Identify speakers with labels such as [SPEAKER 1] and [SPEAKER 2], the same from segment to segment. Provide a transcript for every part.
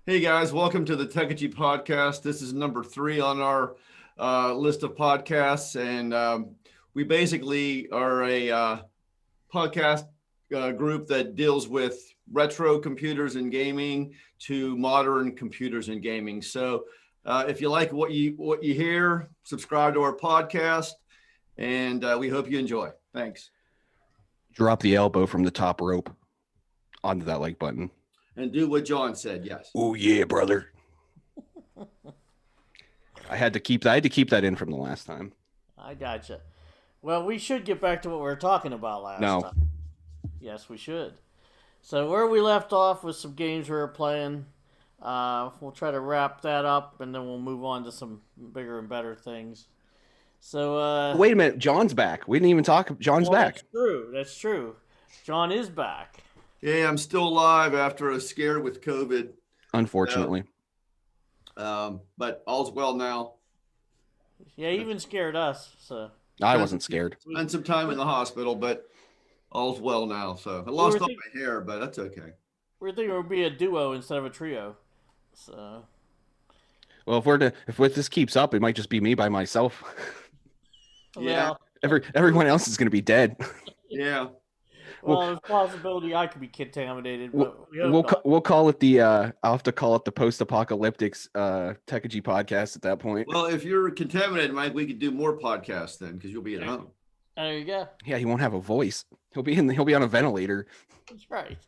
[SPEAKER 1] Hey guys, welcome to the Techegy podcast. This is number 3 on our list of podcasts, and we basically are a podcast group that deals with retro computers and gaming to modern computers and gaming. So, if you like what you hear, subscribe to our podcast, and we hope you enjoy. Thanks.
[SPEAKER 2] Drop the elbow from the top rope onto that like button.
[SPEAKER 1] And do what John said. Yes.
[SPEAKER 2] Oh yeah, brother. I had to keep that in from the last time.
[SPEAKER 3] I gotcha. Well, we should get back to what we were talking about last time. Yes, we should. So where we left off with some games we were playing, we'll try to wrap that up, and then we'll move on to some bigger and better things. So
[SPEAKER 2] wait a minute, John's back. We didn't even talk. John's back.
[SPEAKER 3] That's true. John is back.
[SPEAKER 1] Yeah, I'm still alive after a scare with COVID.
[SPEAKER 2] Unfortunately.
[SPEAKER 1] But all's well now.
[SPEAKER 3] Yeah, he even scared us. So
[SPEAKER 2] I wasn't scared.
[SPEAKER 1] Spent some time in the hospital, but all's well now. So I lost all my hair, but that's okay.
[SPEAKER 3] We're thinking it would be a duo instead of a trio. So.
[SPEAKER 2] Well, if this keeps up, it might just be me by myself.
[SPEAKER 1] Yeah.
[SPEAKER 2] Everyone else is going to be dead.
[SPEAKER 1] Yeah.
[SPEAKER 3] Well, there's a possibility I could be contaminated. But
[SPEAKER 2] we'll call it the. I'll have to call it the post-apocalyptics Techegy podcast at that point.
[SPEAKER 1] Well, if you're contaminated, Mike, we could do more podcasts then because you'll be at home.
[SPEAKER 3] There you go.
[SPEAKER 2] Yeah, he won't have a voice. He'll be on a ventilator.
[SPEAKER 3] That's right.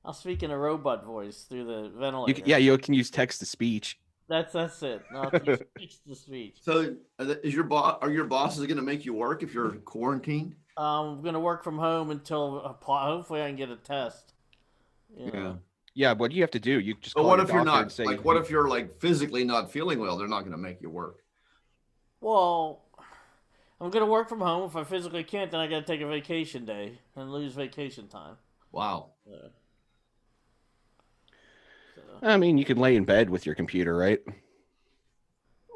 [SPEAKER 3] I'll speak in a robot voice through the ventilator.
[SPEAKER 2] You can use text to speech.
[SPEAKER 3] That's it. I'll teach text to speech.
[SPEAKER 1] So, are your bosses going to make you work if you're quarantined?
[SPEAKER 3] I'm going to work from home until hopefully I can get a test.
[SPEAKER 1] Yeah.
[SPEAKER 2] Yeah, what do you have to do? You just.
[SPEAKER 1] But what if you're not? What if you're physically not feeling well? They're not going to make you work.
[SPEAKER 3] Well, I'm going to work from home. If I physically can't, then I got to take a vacation day and lose vacation time.
[SPEAKER 1] Wow.
[SPEAKER 3] Yeah.
[SPEAKER 2] I mean, you could lay in bed with your computer, right?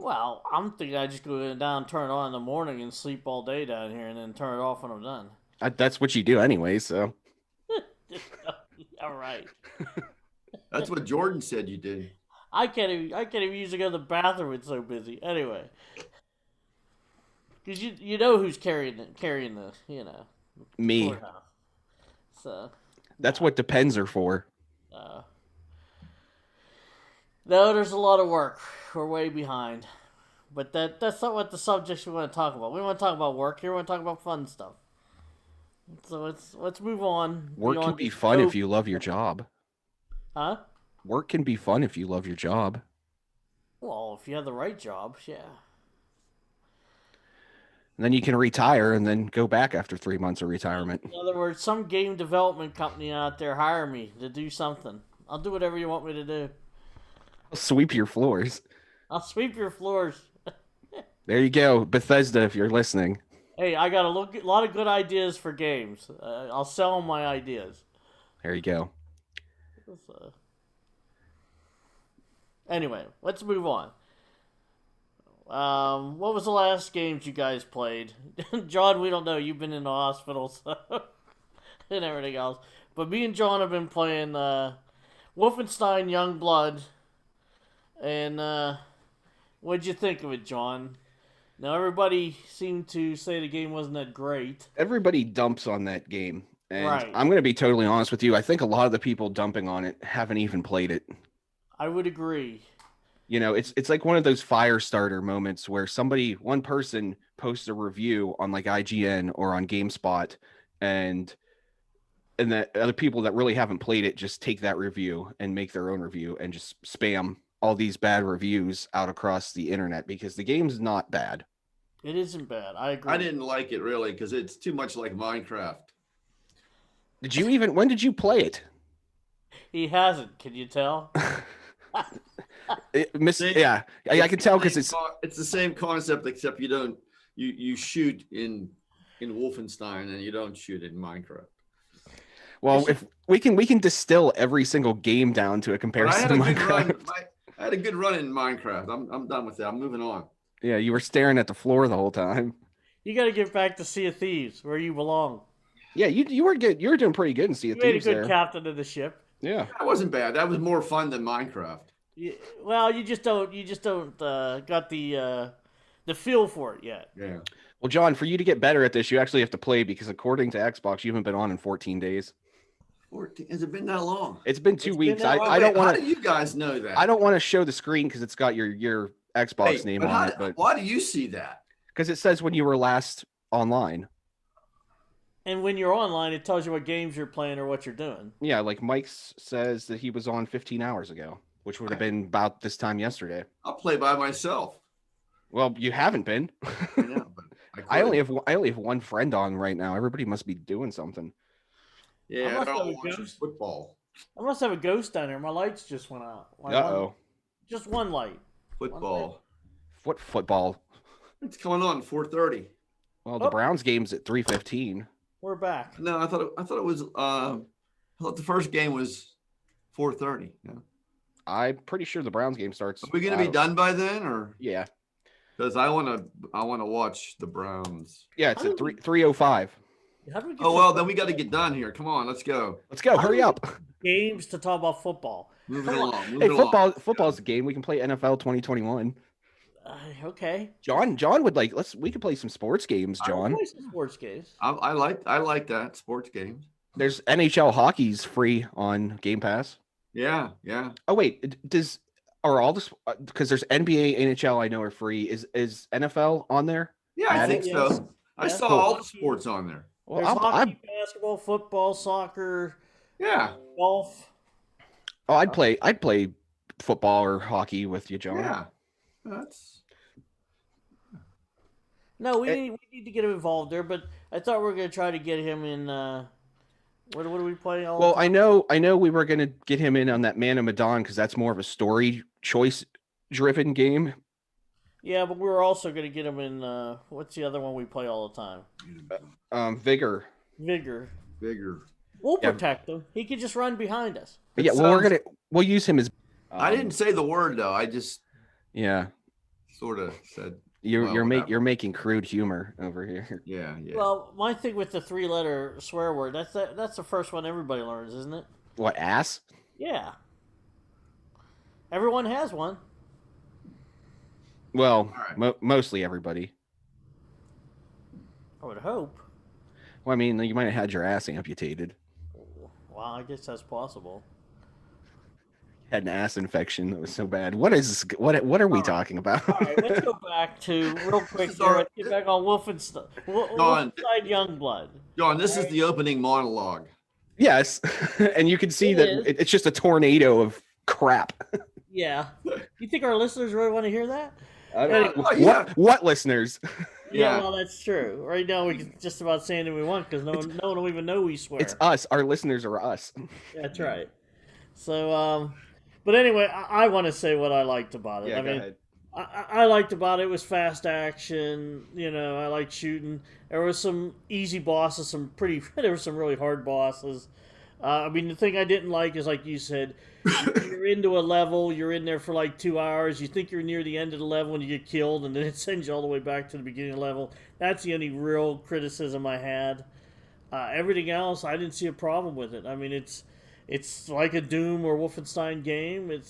[SPEAKER 3] Well, I'm thinking I just go down, turn it on in the morning, and sleep all day down here, and then turn it off when I'm done.
[SPEAKER 2] That's what you do anyway, so.
[SPEAKER 3] All right.
[SPEAKER 1] That's what Jordan said you did.
[SPEAKER 3] I can't even usually go to the bathroom. It's so busy. Anyway, because you know who's carrying this,
[SPEAKER 2] Me.
[SPEAKER 3] So.
[SPEAKER 2] That's what Depends are for.
[SPEAKER 3] No, there's a lot of work. We're way behind. But that's not what the subjects we want to talk about. We want to talk about work here. We want to talk about fun stuff. So let's move on.
[SPEAKER 2] Work can be fun if you love your job.
[SPEAKER 3] Huh?
[SPEAKER 2] Work can be fun if you love your job.
[SPEAKER 3] Well, if you have the right job, yeah.
[SPEAKER 2] And then you can retire and then go back after 3 months of retirement.
[SPEAKER 3] In other words, some game development company out there hire me to do something. I'll do whatever you want me to do.
[SPEAKER 2] I'll sweep your floors.
[SPEAKER 3] I'll sweep your floors.
[SPEAKER 2] There you go, Bethesda, if you're listening.
[SPEAKER 3] Hey, I got a lot of good ideas for games. I'll sell them my ideas.
[SPEAKER 2] There you go.
[SPEAKER 3] Anyway, let's move on. What was the last games you guys played? John, we don't know. You've been in the hospital, so and everything else. But me and John have been playing Wolfenstein Youngblood. And what'd you think of it, John? Now, everybody seemed to say the game wasn't that great.
[SPEAKER 2] Everybody dumps on that game. And
[SPEAKER 3] right.
[SPEAKER 2] I'm going to be totally honest with you. I think a lot of the people dumping on it haven't even played it.
[SPEAKER 3] I would agree.
[SPEAKER 2] It's like one of those fire starter moments where one person posts a review on like IGN or on GameSpot, and that other people that really haven't played it just take that review and make their own review and just spam all these bad reviews out across the internet because the game's not bad.
[SPEAKER 3] It isn't bad. I agree.
[SPEAKER 1] I didn't like it really because it's too much like Minecraft.
[SPEAKER 2] When did you play it?
[SPEAKER 3] He hasn't. Can you tell?
[SPEAKER 2] I can tell because
[SPEAKER 1] it's the same concept except you shoot in Wolfenstein and you don't shoot in Minecraft.
[SPEAKER 2] Well, if we can distill every single game down to a comparison to Minecraft.
[SPEAKER 1] I had a good run in Minecraft. I'm done with that. I'm moving on.
[SPEAKER 2] Yeah, you were staring at the floor the whole time.
[SPEAKER 3] You got to get back to Sea of Thieves, where you belong.
[SPEAKER 2] Yeah, you were good. You were doing pretty good in Sea of Thieves.
[SPEAKER 3] You made a good captain of the ship.
[SPEAKER 2] Yeah.
[SPEAKER 1] That wasn't bad. That was more fun than Minecraft.
[SPEAKER 3] Well, you just don't got the feel for it yet.
[SPEAKER 1] Yeah.
[SPEAKER 2] Well, John, for you to get better at this, you actually have to play because according to Xbox, you haven't been on in 14 days.
[SPEAKER 1] 14. Has it been that long?
[SPEAKER 2] It's been 2
[SPEAKER 3] It's been
[SPEAKER 2] weeks.
[SPEAKER 3] that long.
[SPEAKER 2] I don't want
[SPEAKER 1] How
[SPEAKER 2] to.
[SPEAKER 1] do you guys know that?
[SPEAKER 2] I don't want to show the screen because it's got your Xbox name on it, but
[SPEAKER 1] why do you see that?
[SPEAKER 2] because it says when you were last online.
[SPEAKER 3] And when you're online, it tells you what games you're playing or what you're doing.
[SPEAKER 2] Yeah, like Mike says that he was on 15 hours ago, which would have been about this time yesterday.
[SPEAKER 1] I'll play by myself.
[SPEAKER 2] Well, you haven't been.
[SPEAKER 1] I know, but
[SPEAKER 2] I only have one friend on right now. Everybody must be doing something.
[SPEAKER 1] Yeah,
[SPEAKER 3] must
[SPEAKER 1] they're all
[SPEAKER 3] have a
[SPEAKER 1] watching
[SPEAKER 3] ghost.
[SPEAKER 1] football.
[SPEAKER 3] I must have a ghost down there. My lights just went out. Just one light.
[SPEAKER 1] Football.
[SPEAKER 2] What football?
[SPEAKER 1] It's coming on 4:30.
[SPEAKER 2] Well, the Browns game's at 3:15.
[SPEAKER 3] We're back.
[SPEAKER 1] No, I thought it was. I thought the first game was 4:30. Yeah.
[SPEAKER 2] I'm pretty sure the Browns game starts.
[SPEAKER 1] Are we going to be done by then, or?
[SPEAKER 2] Yeah.
[SPEAKER 1] Because I want to watch the Browns.
[SPEAKER 2] Yeah, it's at 3:05.
[SPEAKER 3] How do we get
[SPEAKER 1] Oh well, then we got to get done here. Come on, let's go.
[SPEAKER 2] Let's go. Hurry up.
[SPEAKER 3] games to talk about football?
[SPEAKER 1] Moving along.
[SPEAKER 2] Hey, football's a game. We can play NFL 2021.
[SPEAKER 3] Okay.
[SPEAKER 2] John would like. We could play some sports games, John.
[SPEAKER 3] Play some sports games.
[SPEAKER 1] I like that sports games.
[SPEAKER 2] There's NHL hockey's free on Game Pass.
[SPEAKER 1] Yeah.
[SPEAKER 2] Oh wait, are all this because there's NBA, NHL I know are free. Is NFL on there?
[SPEAKER 1] Yeah, I think so.
[SPEAKER 3] Yes.
[SPEAKER 1] I saw all the sports on there.
[SPEAKER 2] Well,
[SPEAKER 3] There's hockey, basketball, football, soccer,
[SPEAKER 1] Yeah.
[SPEAKER 3] golf.
[SPEAKER 2] Oh, I'd play football or hockey with you, John.
[SPEAKER 1] Yeah. That's.
[SPEAKER 3] No, we need to get him involved there, but I thought we were going to try to get him in. What are we playing?
[SPEAKER 2] Well, I know we were going to get him in on that Man of Medan because that's more of a story choice driven game.
[SPEAKER 3] Yeah, but we were also going to get him in. What's the other one we play all the time?
[SPEAKER 2] Vigor.
[SPEAKER 3] Vigor.
[SPEAKER 1] We'll
[SPEAKER 3] protect him. He could just run behind us.
[SPEAKER 2] Yeah, well, we'll use him as.
[SPEAKER 1] I didn't say the word though. I just sort of said.
[SPEAKER 2] You're making crude humor over here.
[SPEAKER 1] Yeah.
[SPEAKER 3] Well, my thing with the 3-letter swear word, that's the first one everybody learns, isn't it?
[SPEAKER 2] What, ass?
[SPEAKER 3] Yeah. Everyone has one.
[SPEAKER 2] Well, mostly everybody.
[SPEAKER 3] I would hope.
[SPEAKER 2] Well, I mean, you might have had your ass amputated.
[SPEAKER 3] Well, I guess that's possible.
[SPEAKER 2] Had an ass infection that was so bad. What is this? What are we talking about?
[SPEAKER 3] All right, let's go back to real quick. Let's get back on Wolfenstein Youngblood.
[SPEAKER 1] John, this is the opening monologue.
[SPEAKER 2] Yes, and you can see it's just a tornado of crap.
[SPEAKER 3] Yeah, you think our listeners really want to hear that?
[SPEAKER 2] What listeners?
[SPEAKER 3] Yeah, well, that's true. Right now, we can just about say anything we want because no one will even know we swear.
[SPEAKER 2] It's us. Our listeners are us.
[SPEAKER 3] That's right. So, but anyway, I want to say what I liked about it.
[SPEAKER 2] Yeah, go ahead.
[SPEAKER 3] I liked about it was fast action. I liked shooting. There was some easy bosses, there were some really hard bosses. The thing I didn't like is, like you said, you're into a level, you're in there for like 2 hours, you think you're near the end of the level and you get killed, and then it sends you all the way back to the beginning of the level. That's the only real criticism I had. Everything else, I didn't see a problem with it. It's like a Doom or Wolfenstein game. It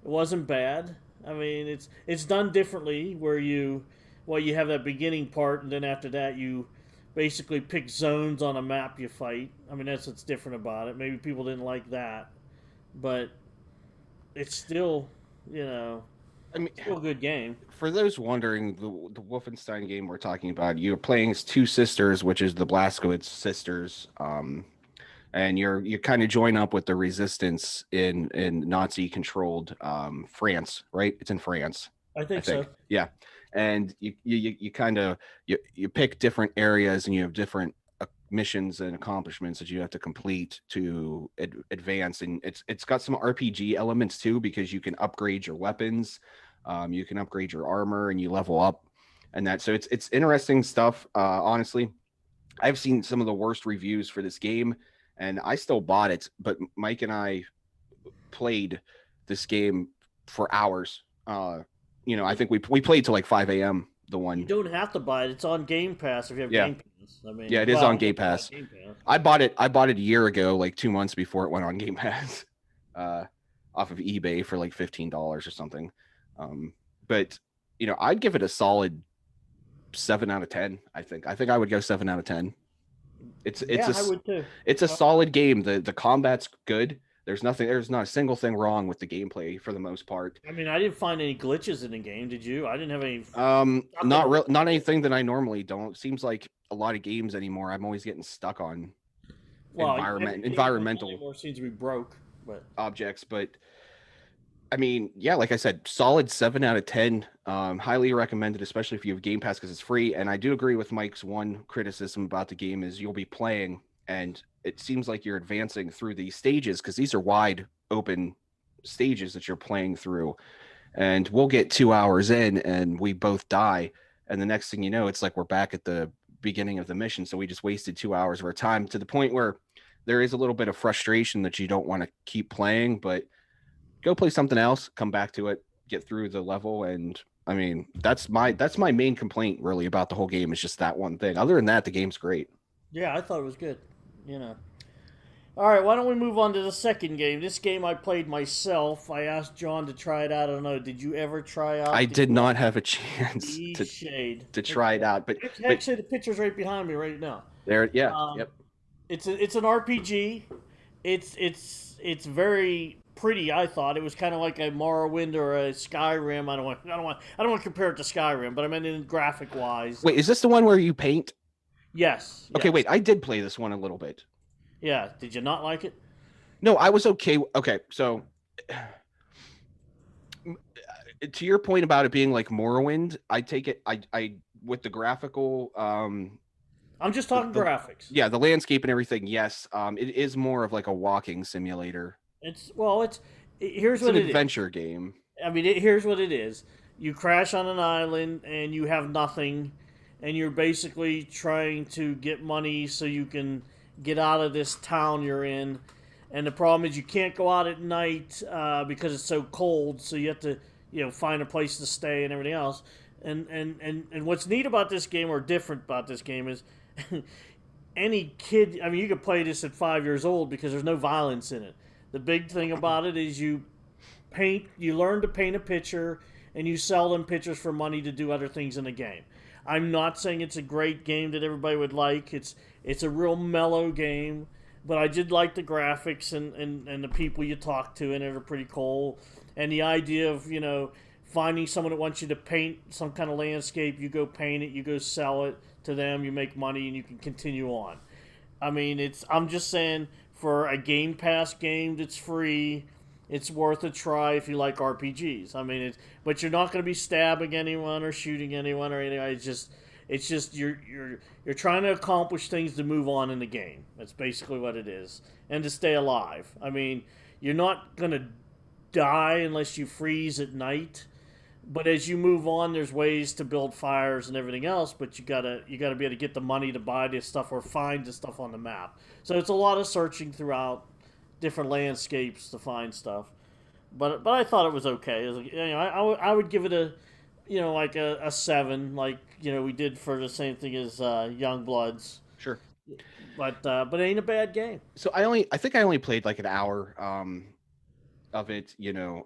[SPEAKER 3] wasn't bad. It's done differently where you have that beginning part, and then after that you basically pick zones on a map you fight. That's what's different about it. Maybe people didn't like that, but it's still, still a good game.
[SPEAKER 2] For those wondering, the Wolfenstein game we're talking about, you're playing as two sisters, which is the Blazkowicz sisters, and you kind of join up with the resistance in Nazi-controlled France, right? It's in France.
[SPEAKER 3] I think so.
[SPEAKER 2] Yeah, and you kind of you pick different areas, and you have different missions and accomplishments that you have to complete to advance, and it's got some RPG elements too, because you can upgrade your weapons, you can upgrade your armor, and you level up, and that. So it's interesting stuff. Honestly, I've seen some of the worst reviews for this game, and I still bought it. But Mike and I played this game for hours. I think we played till like 5 a.m. The one.
[SPEAKER 3] You don't have to buy it. It's on Game Pass if you have Game Pass. Pass. I mean,
[SPEAKER 2] Yeah, it is
[SPEAKER 3] well,
[SPEAKER 2] on Game
[SPEAKER 3] it's on
[SPEAKER 2] Pass.
[SPEAKER 3] Game Pass.
[SPEAKER 2] I bought it a year ago, like 2 months before it went on Game Pass, off of eBay for like $15 or something. But I'd give it a solid 7 out of 10. I think I would go 7 out of 10.
[SPEAKER 3] Yeah, I would too.
[SPEAKER 2] It's a solid game. The combat's good. There's not a single thing wrong with the gameplay for the most part.
[SPEAKER 3] I mean, I didn't find any glitches in the game. Did you? I didn't have any.
[SPEAKER 2] Not anything that I normally don't. Seems like a lot of games anymore, I'm always getting stuck on
[SPEAKER 3] Well,
[SPEAKER 2] environmental
[SPEAKER 3] anymore seems to be broke, but
[SPEAKER 2] objects. But I mean, yeah, like I said, solid 7 out of 10. Highly recommended, especially if you have Game Pass because it's free. And I do agree with Mike's one criticism about the game is you'll be playing and it seems like you're advancing through these stages because these are wide open stages that you're playing through. And we'll get 2 hours in and we both die. And the next thing you know, it's like we're back at the beginning of the mission. So we just wasted 2 hours of our time to the point where there is a little bit of frustration that you don't want to keep playing, but go play something else, come back to it, get through the level. And I mean, that's my main complaint really about the whole game is just that one thing. Other than that, the game's great.
[SPEAKER 3] yeah, I thought it was good. All right, why don't we move on to the second game? This game I played myself. I asked John to try it out. I don't know. Did you ever try out?
[SPEAKER 2] I did not have a chance to try it out, but
[SPEAKER 3] actually, the picture's right behind me right now.
[SPEAKER 2] There, yeah, yep.
[SPEAKER 3] It's an RPG. It's very pretty. I thought it was kind of like a Morrowind or a Skyrim. I don't want to compare it to Skyrim, but I meant in graphic wise.
[SPEAKER 2] Wait, is this the one where you paint?
[SPEAKER 3] Yes.
[SPEAKER 2] Okay, wait. I did play this one a little bit.
[SPEAKER 3] Yeah. Did you not like it?
[SPEAKER 2] No, I was okay. Okay, so to your point about it being like Morrowind, I take it. I with the graphical.
[SPEAKER 3] I'm just talking graphics.
[SPEAKER 2] Yeah, the landscape and everything. Yes, it is more of like a walking simulator.
[SPEAKER 3] Here's what it is.
[SPEAKER 2] An adventure game.
[SPEAKER 3] I mean, here's what it is. You crash on an island and you have nothing, and you're basically trying to get money so you can get out of this town you're in. And the problem is you can't go out at night because it's so cold, so you have to find a place to stay and everything else. And what's neat about this game, or different about this game, is any kid, I mean, you could play this at 5 years old because there's no violence in it. The big thing about it is you learn to paint a picture, and you sell them pictures for money to do other things in the game. I'm not saying it's a great game that everybody would like. It's a real mellow game, but I did like the graphics and the people you talk to in it are pretty cool. And the idea of, finding someone that wants you to paint some kind of landscape, you go paint it, you go sell it to them, you make money, and you can continue on. I mean, I'm just saying, for a Game Pass game that's free, it's worth a try if you like RPGs. I mean, but you're not going to be stabbing anyone or shooting anyone or anything. It's just you're trying to accomplish things to move on in the game. That's basically what it is, and to stay alive. I mean, you're not going to die unless you freeze at night. But as you move on, there's ways to build fires and everything else. But you gotta be able to get the money to buy this stuff or find the stuff on the map. So it's a lot of searching throughout different landscapes to find stuff. But I thought it was okay. It was, I would give it a 7, like we did for the same thing as Young Bloods.
[SPEAKER 2] Sure.
[SPEAKER 3] But it ain't a bad game.
[SPEAKER 2] So I think I only played like an hour of it.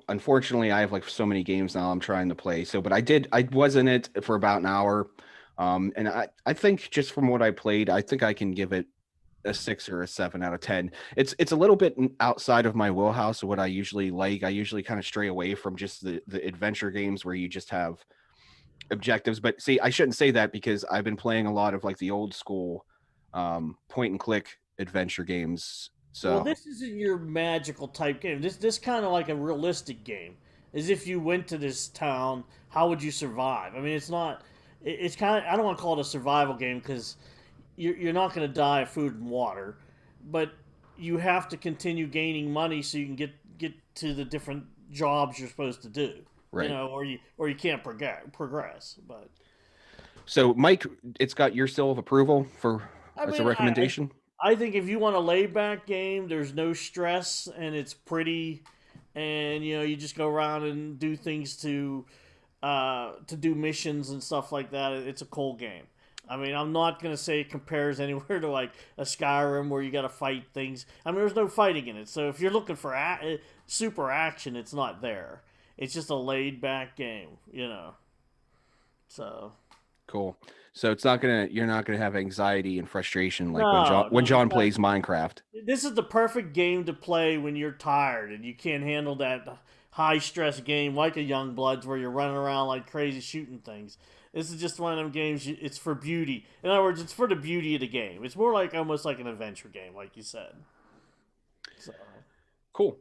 [SPEAKER 2] Unfortunately, I have like so many games now I'm trying to play. So, but I was in it for about an hour. And I think just from what I played, I think I can give it a 6 or a 7 out of 10. It's a little bit outside of my wheelhouse of what I usually like. I usually kind of stray away from just the adventure games where you just have objectives. But see, I shouldn't say that because I've been playing a lot of like the old school point and click adventure games. So
[SPEAKER 3] well, this isn't your magical type game. This kind of like a realistic game. As if you went to this town, how would you survive? I mean, it's not. It's kind of. I don't want to call it a survival game because you're not going to die of food and water, but you have to continue gaining money so you can get to the different jobs you're supposed to do.
[SPEAKER 2] Right.
[SPEAKER 3] Or you can't progress. But
[SPEAKER 2] so, Mike, it's got your seal of approval as a recommendation.
[SPEAKER 3] I think if you want a laid-back game, there's no stress, and it's pretty, and you just go around and do things to do missions and stuff like that. It's a cool game. I mean, I'm not gonna say it compares anywhere to like a Skyrim where you got to fight things. I mean, there's no fighting in it, so if you're looking for super action, it's not there. It's just a laid back game, you know. So
[SPEAKER 2] Cool. So it's not gonna you're not gonna have anxiety and frustration like
[SPEAKER 3] no,
[SPEAKER 2] When
[SPEAKER 3] no,
[SPEAKER 2] John plays Minecraft.
[SPEAKER 3] this is the perfect game to play when you're tired and you can't handle that high stress game like a Young Bloods where you're running around like crazy shooting things. This is just one of them games. It's for beauty. In other words, it's for the beauty of the game. It's more like almost like an adventure game, like you said. So,
[SPEAKER 2] Cool.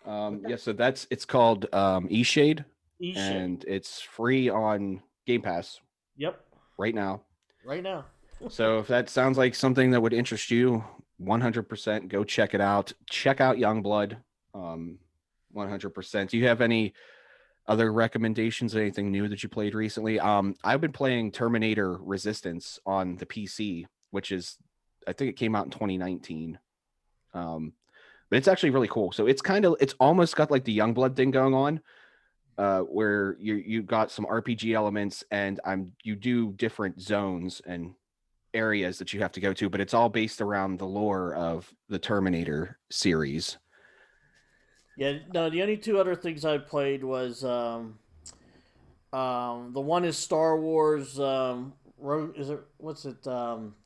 [SPEAKER 2] Yeah, so it's called eShade,
[SPEAKER 3] E-Shade.
[SPEAKER 2] and it's free on Game Pass
[SPEAKER 3] Yep.
[SPEAKER 2] right now.
[SPEAKER 3] Right now.
[SPEAKER 2] So if that sounds like something that would interest you, 100% go check it out. Check out Youngblood. 100%. Do you have any other recommendations? Anything new that you played recently? I've been playing Terminator Resistance on the PC, which is, I think it came out in 2019. But it's actually really cool. So it's almost got like the Youngblood thing going on, where you got some RPG elements, and you do different zones and areas that you have to go to, but it's all based around the lore of the Terminator series.
[SPEAKER 3] Yeah. No, the only two other things I played was the one is Star Wars. Is it what's it?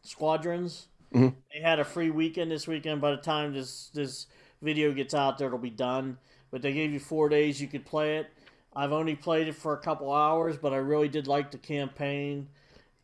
[SPEAKER 3] Squadrons.
[SPEAKER 2] Mhm.
[SPEAKER 3] They had a free weekend this weekend. By the time this video gets out there, it'll be done. But they gave you 4 days you could play it. I've only played it for a couple hours, but I really did like the campaign.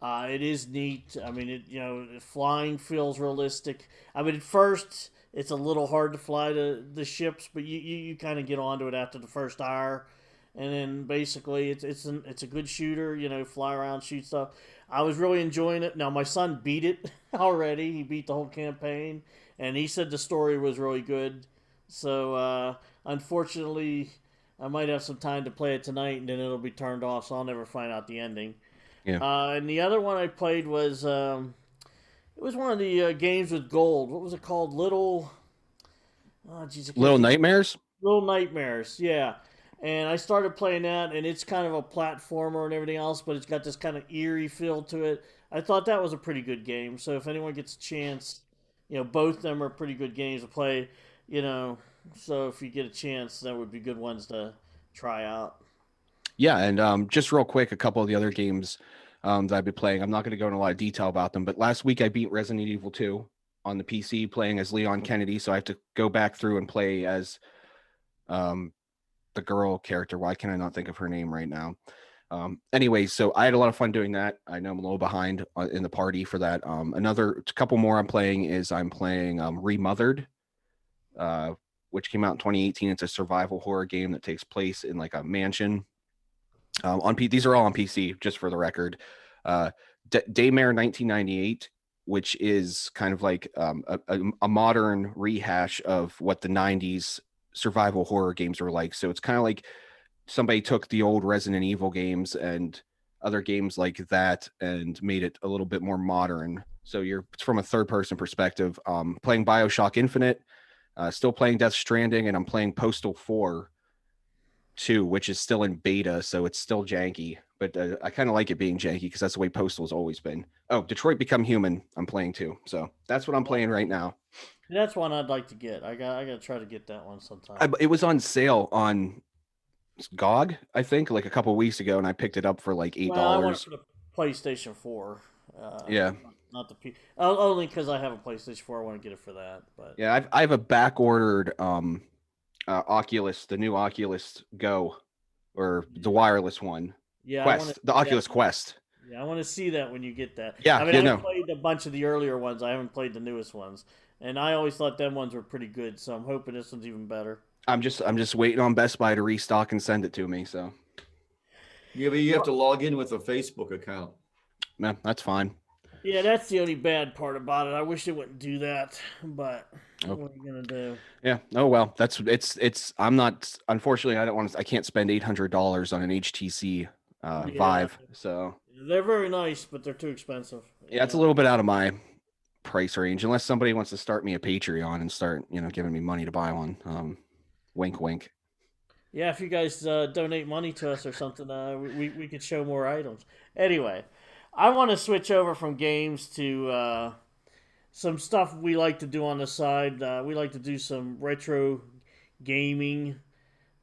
[SPEAKER 3] It is neat. I mean, flying feels realistic. I mean, at first it's a little hard to fly the ships, but you kind of get onto it after the first hour, and then basically it's a good shooter. You know, fly around, shoot stuff. I was really enjoying it. Now my son beat it already. He beat the whole campaign, and he said the story was really good. So unfortunately, I might have some time to play it tonight, and then it'll be turned off, so I'll never find out the ending.
[SPEAKER 2] Yeah.
[SPEAKER 3] And the other one I played was it was one of the games with gold. What was it called? Oh, geez,
[SPEAKER 2] Little Nightmares.
[SPEAKER 3] Little Nightmares. Yeah. And I started playing that, and it's kind of a platformer and everything else, but it's got this kind of eerie feel to it. I thought that was a pretty good game. So if anyone gets a chance, both of them are pretty good games to play. You know, so if you get a chance, that would be good ones to try out.
[SPEAKER 2] Yeah, and just real quick, a couple of the other games that I've been playing. I'm not going to go into a lot of detail about them, but last week I beat Resident Evil 2 on the PC, playing as Leon Kennedy. So I have to go back through and play as um, the girl character. Why can I not think of her name right now? Anyway, so I had a lot of fun doing that. I know I'm a little behind in the party for that. Another couple more I'm playing Remothered, which came out in 2018. It's a survival horror game that takes place in like a mansion. These are all on PC, just for the record. Daymare 1998, which is kind of like a modern rehash of what the 90s survival horror games were like. So it's kind of like somebody took the old Resident Evil games and other games like that and made it a little bit more modern. So it's from a third person perspective. Playing BioShock Infinite, still playing Death Stranding, and I'm playing Postal 4 too, which is still in beta, so it's still janky. But I kind of like it being janky because that's the way Postal's always been. Oh, Detroit Become Human, I'm playing too. So that's what I'm playing right now.
[SPEAKER 3] That's one I'd like to get. I got to try to get that one sometime.
[SPEAKER 2] It was on sale on GOG, I think, like a couple of weeks ago, and I picked it up for like $8.
[SPEAKER 3] Well, I want it for the PlayStation 4.
[SPEAKER 2] Yeah,
[SPEAKER 3] not the P. Only because I have a PlayStation 4. I want to get it for that. But
[SPEAKER 2] yeah, I have a back ordered Oculus, the new Oculus Go, or the wireless one.
[SPEAKER 3] Yeah,
[SPEAKER 2] Quest, the Oculus Quest.
[SPEAKER 3] Yeah, I want to see that when you get that.
[SPEAKER 2] Yeah,
[SPEAKER 3] I mean, I played a bunch of the earlier ones. I haven't played the newest ones, and I always thought them ones were pretty good. So I'm hoping this one's even better.
[SPEAKER 2] I'm just waiting on Best Buy to restock and send it to me. So
[SPEAKER 1] yeah, but you have to log in with a Facebook account.
[SPEAKER 2] Yeah, that's fine.
[SPEAKER 3] Yeah, that's the only bad part about it. I wish they wouldn't do that, but what are you gonna do?
[SPEAKER 2] Yeah. Oh well, it's. I'm not. Unfortunately, I can't spend $800 on an HTC Vive. So
[SPEAKER 3] they're very nice, but they're too expensive.
[SPEAKER 2] Yeah, it's a little bit out of my price range, unless somebody wants to start me a Patreon and start, giving me money to buy one. Wink, wink.
[SPEAKER 3] Yeah, if you guys donate money to us or something, we could show more items. Anyway, I want to switch over from games to some stuff we like to do on the side. We like to do some retro gaming,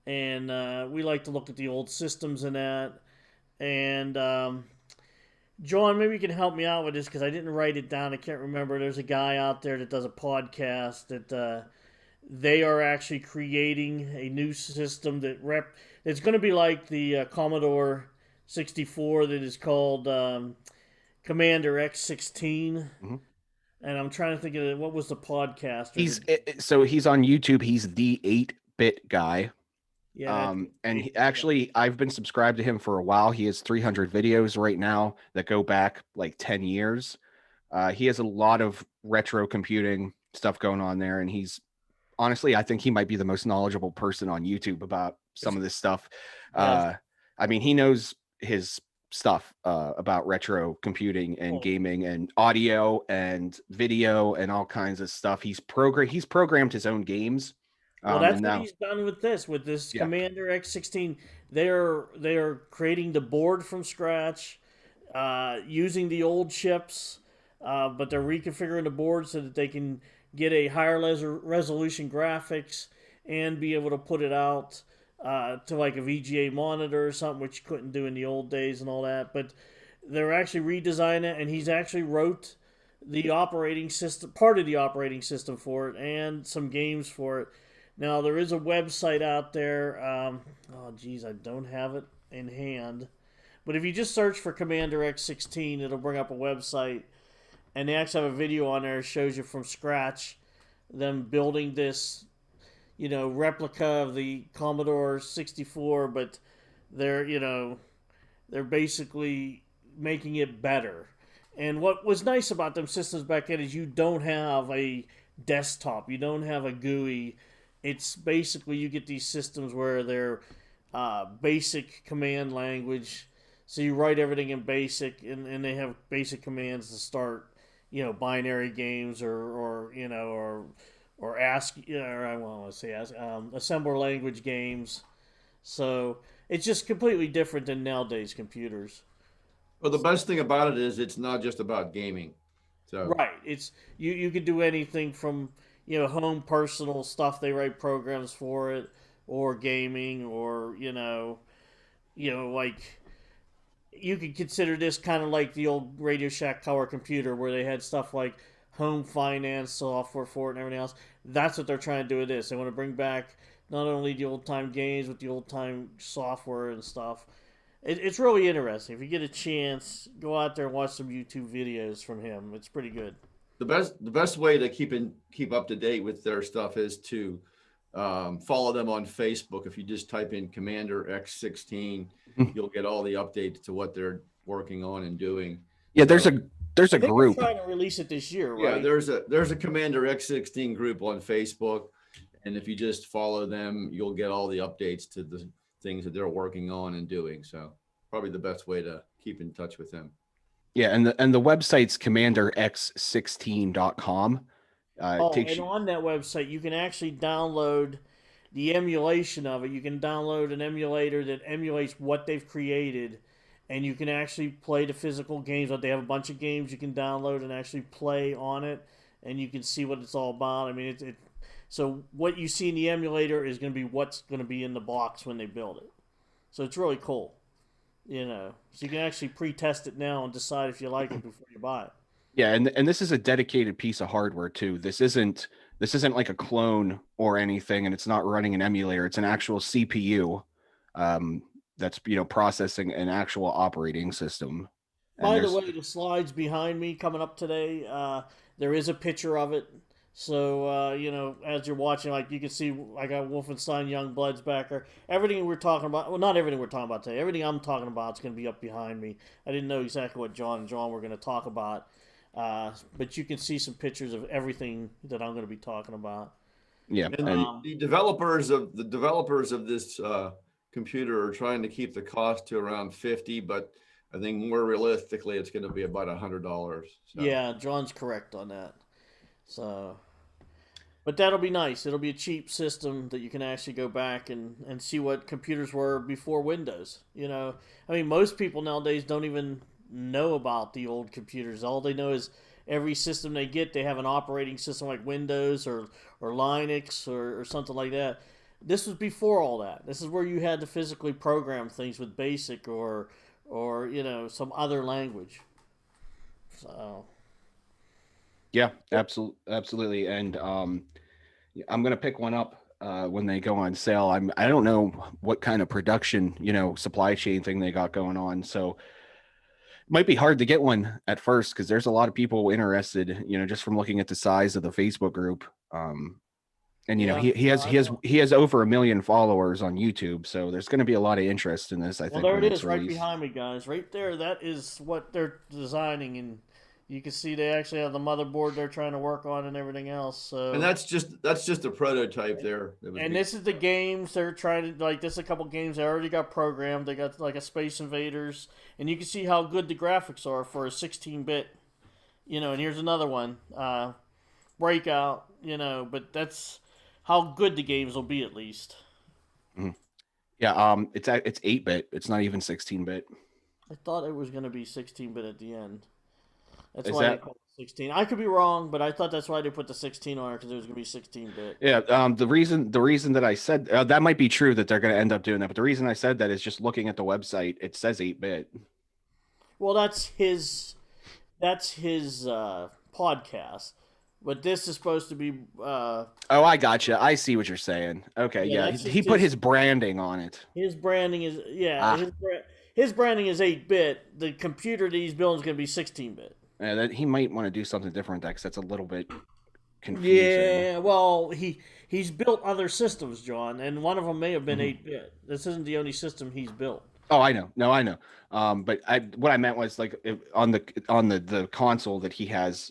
[SPEAKER 3] and we like to look at the old systems in that. And John, maybe you can help me out with this because I didn't write it down. I can't remember. There's a guy out there that does a podcast that they are actually creating a new system it's going to be like the Commodore 64 that is called Commander X16.
[SPEAKER 2] Mhm.
[SPEAKER 3] And I'm trying to think of what was the podcaster.
[SPEAKER 2] He's on YouTube. He's the 8-bit guy.
[SPEAKER 3] Yeah.
[SPEAKER 2] I've been subscribed to him for a while. He has 300 videos right now that go back like 10 years. He has a lot of retro computing stuff going on there, and honestly, I think he might be the most knowledgeable person on YouTube about some of this stuff.
[SPEAKER 3] Yes.
[SPEAKER 2] I mean, he knows his stuff about retro computing and gaming and audio and video and all kinds of stuff. He's programmed his own games.
[SPEAKER 3] Well, that's what he's done with this Commander X16. They're creating the board from scratch, using the old chips, but they're reconfiguring the board so that they can get a higher resolution graphics and be able to put it out to like a VGA monitor or something, which you couldn't do in the old days and all that. But they're actually redesigning it, and he's actually wrote the operating system, part of the operating system for it, and some games for it. Now, there is a website out there. Oh, geez, I don't have it in hand. But if you just search for Commander X16, it'll bring up a website. And they actually have a video on there that shows you from scratch them building this, replica of the Commodore 64. But they're basically making it better. And what was nice about them systems back then is you don't have a desktop. You don't have a GUI. It's basically you get these systems where they're basic command language. So you write everything in basic, and they have basic commands to start, binary games or ASCII, or I want to say assembler language games. So it's just completely different than nowadays computers.
[SPEAKER 1] Well, the best thing about it is it's not just about gaming. So
[SPEAKER 3] Right. It's you could do anything from home personal stuff. They write programs for it, or gaming, or like you could consider this kind of like the old Radio Shack color computer where they had stuff like home finance software for it and everything else. That's what they're trying to do with this. They want to bring back not only the old time games with the old time software and stuff. It's really interesting. If you get a chance, go out there and watch some YouTube videos from him. It's pretty good.
[SPEAKER 1] the best way to keep up to date with their stuff is to follow them on Facebook. If you just type in Commander X16, you'll get all the updates to what they're working on and doing.
[SPEAKER 2] Yeah, there's a group.
[SPEAKER 3] They're trying to release it this year, right?
[SPEAKER 1] Yeah, there's a Commander X16 group on Facebook, and if you just follow them, you'll get all the updates to the things that they're working on and doing. So probably the best way to keep in touch with them.
[SPEAKER 2] Yeah, and the website's commanderx16.com.
[SPEAKER 3] And on that website, you can actually download the emulation of it. You can download an emulator that emulates what they've created, and you can actually play the physical games. They have a bunch of games you can download and actually play on it, and you can see what it's all about. I mean, so what you see in the emulator is going to be what's going to be in the box when they build it. So it's really cool. So you can actually pre-test it now and decide if you like it before you buy it.
[SPEAKER 2] Yeah, and this is a dedicated piece of hardware too. This isn't like a clone or anything, and it's not running an emulator. It's an actual CPU that's processing an actual operating system.
[SPEAKER 3] By the way, the slides behind me coming up today, there is a picture of it. So, as you're watching, like you can see, I got Wolfenstein Youngblood's back there. Everything we're talking about, well, not everything we're talking about today. Everything I'm talking about is going to be up behind me. I didn't know exactly what John and John were going to talk about. But you can see some pictures of everything that I'm going to be talking about.
[SPEAKER 2] Yeah.
[SPEAKER 1] And the developers of this computer are trying to keep the cost to around $50, but I think more realistically, it's going to be about $100. So.
[SPEAKER 3] Yeah, John's correct on that. So, but that'll be nice. It'll be a cheap system that you can actually go back and see what computers were before Windows. I mean, most people nowadays don't even know about the old computers. All they know is every system they get, they have an operating system like Windows or Linux or something like that. This was before all that. This is where you had to physically program things with BASIC or some other language. So
[SPEAKER 2] Yeah, absolutely. And I'm gonna pick one up when they go on sale. I don't know what kind of production, supply chain thing they got going on. So it might be hard to get one at first because there's a lot of people interested, just from looking at the size of the Facebook group. And
[SPEAKER 3] yeah,
[SPEAKER 2] he has over 1 million followers on YouTube, so there's going to be a lot of interest in this. I
[SPEAKER 3] well,
[SPEAKER 2] think
[SPEAKER 3] there
[SPEAKER 2] when
[SPEAKER 3] it
[SPEAKER 2] it's
[SPEAKER 3] is, right
[SPEAKER 2] released.
[SPEAKER 3] behind me, guys. Right there, that is what they're designing, and you can see they actually have the motherboard they're trying to work on and everything else. So,
[SPEAKER 1] And that's just a prototype there.
[SPEAKER 3] and this is the games they're trying to like. This is a couple games they already got programmed. They got like a Space Invaders, and you can see how good the graphics are for a 16-bit. And here's another one, Breakout. But that's how good the games will be at least.
[SPEAKER 2] Mhm. Yeah, it's 8-bit. It's not even 16-bit.
[SPEAKER 3] I thought it was going to be 16-bit at the end. That's
[SPEAKER 2] Is
[SPEAKER 3] why they
[SPEAKER 2] that?
[SPEAKER 3] call it 16. I could be wrong, but I thought that's why they put the 16 on it because it was going to be 16-bit.
[SPEAKER 2] Yeah. The reason that I said that might be true that they're going to end up doing that, but the reason I said that is just looking at the website. It says 8-bit.
[SPEAKER 3] Well, that's his podcast, but this is supposed to be.
[SPEAKER 2] Oh, I gotcha. I see what you're saying. Okay,
[SPEAKER 3] Yeah,
[SPEAKER 2] yeah.
[SPEAKER 3] that's
[SPEAKER 2] He
[SPEAKER 3] just
[SPEAKER 2] put his branding on it.
[SPEAKER 3] his branding is
[SPEAKER 2] Ah.
[SPEAKER 3] his branding is 8-bit. The computer that he's building is going to be 16-bit.
[SPEAKER 2] Yeah, that he might want to do something different because that's a little bit confusing.
[SPEAKER 3] Yeah, well, he's built other systems, John, and one of them may have been 8-bit. This isn't the only system he's built.
[SPEAKER 2] Oh, I know. No, I know. But what I meant was like on the console that he has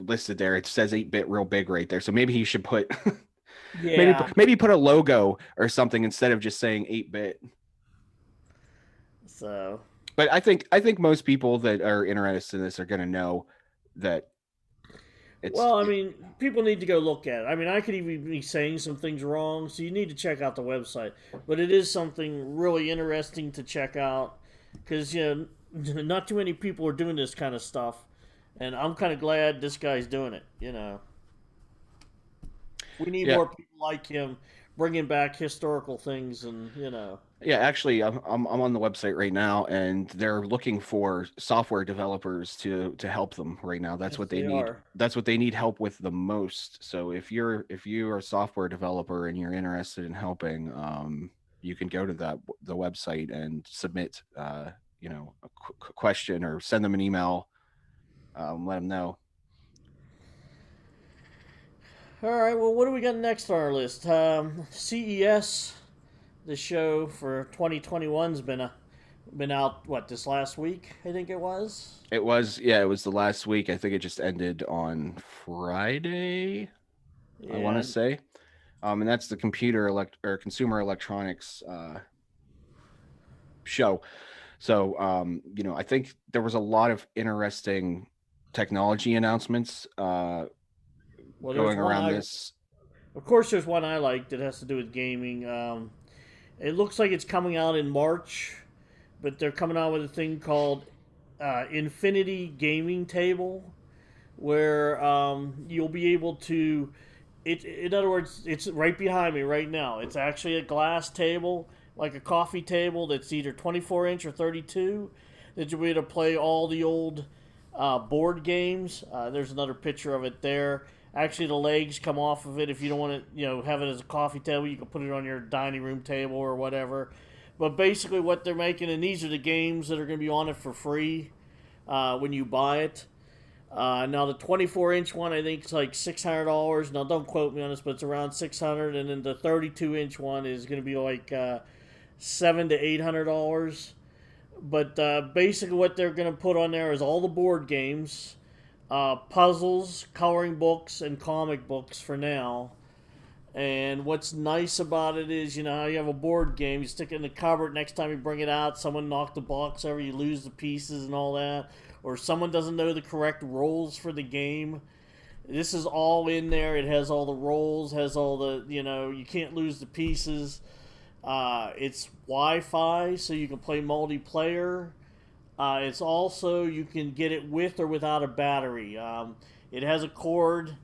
[SPEAKER 2] listed there, it says 8-bit real big right there. So maybe he should put
[SPEAKER 3] Yeah.
[SPEAKER 2] maybe put a logo or something instead of just saying 8-bit.
[SPEAKER 3] So.
[SPEAKER 2] But I think most people that are interested in this are going to know that it's.
[SPEAKER 3] Well, I mean, people need to go look at it. I mean, I could even be saying some things wrong, so you need to check out the website. But it is something really interesting to check out because not too many people are doing this kind of stuff, and I'm kind of glad this guy's doing it. We need
[SPEAKER 2] Yeah.
[SPEAKER 3] more people like him bringing back historical things, and
[SPEAKER 2] Yeah, actually, I'm on the website right now, and they're looking for software developers to help them right now. That's
[SPEAKER 3] Yes,
[SPEAKER 2] what they
[SPEAKER 3] they
[SPEAKER 2] need.
[SPEAKER 3] are.
[SPEAKER 2] That's what they need help with the most. So if you're a software developer and you're interested in helping, you can go to the website and submit a question or send them an email. Let them know.
[SPEAKER 3] All right. Well, what do we got next on our list? CES, the show for 2021's been out. What, this last week? I think it was.
[SPEAKER 2] It was the last week. I think it just ended on Friday. I want to
[SPEAKER 3] Yeah.
[SPEAKER 2] say. And that's the consumer electronics show. So, I think there was a lot of interesting technology announcements
[SPEAKER 3] Well,
[SPEAKER 2] going around this.
[SPEAKER 3] Of course, there's one I like that has to do with gaming. It looks like it's coming out in March, but they're coming out with a thing called Infinity Gaming Table, where you'll be able to. In other words, it's right behind me right now. It's actually a glass table, like a coffee table that's either 24 inch or 32, that you'll be able to play all the old board games. There's another picture of it there. Actually, the legs come off of it. If you don't want to, have it as a coffee table, you can put it on your dining room table or whatever. But basically, what they're making, and these are the games that are going to be on it for free when you buy it. Now the 24-inch one, I think, is like $600. Now don't quote me on this, but it's around $600. And then the 32-inch one is going to be like $700 to $800. But basically, what they're going to put on there is all the board games, puzzles, coloring books, and comic books for now. And what's nice about it is, how you have a board game, you stick it in the cupboard, next time you bring it out, someone knocked the box over, you lose the pieces and all that. Or someone doesn't know the correct roles for the game. This is all in there. It has all the roles, has all the, you can't lose the pieces. It's Wi-Fi, so you can play multiplayer. It's also, you can get it with or without a battery. It has a cord,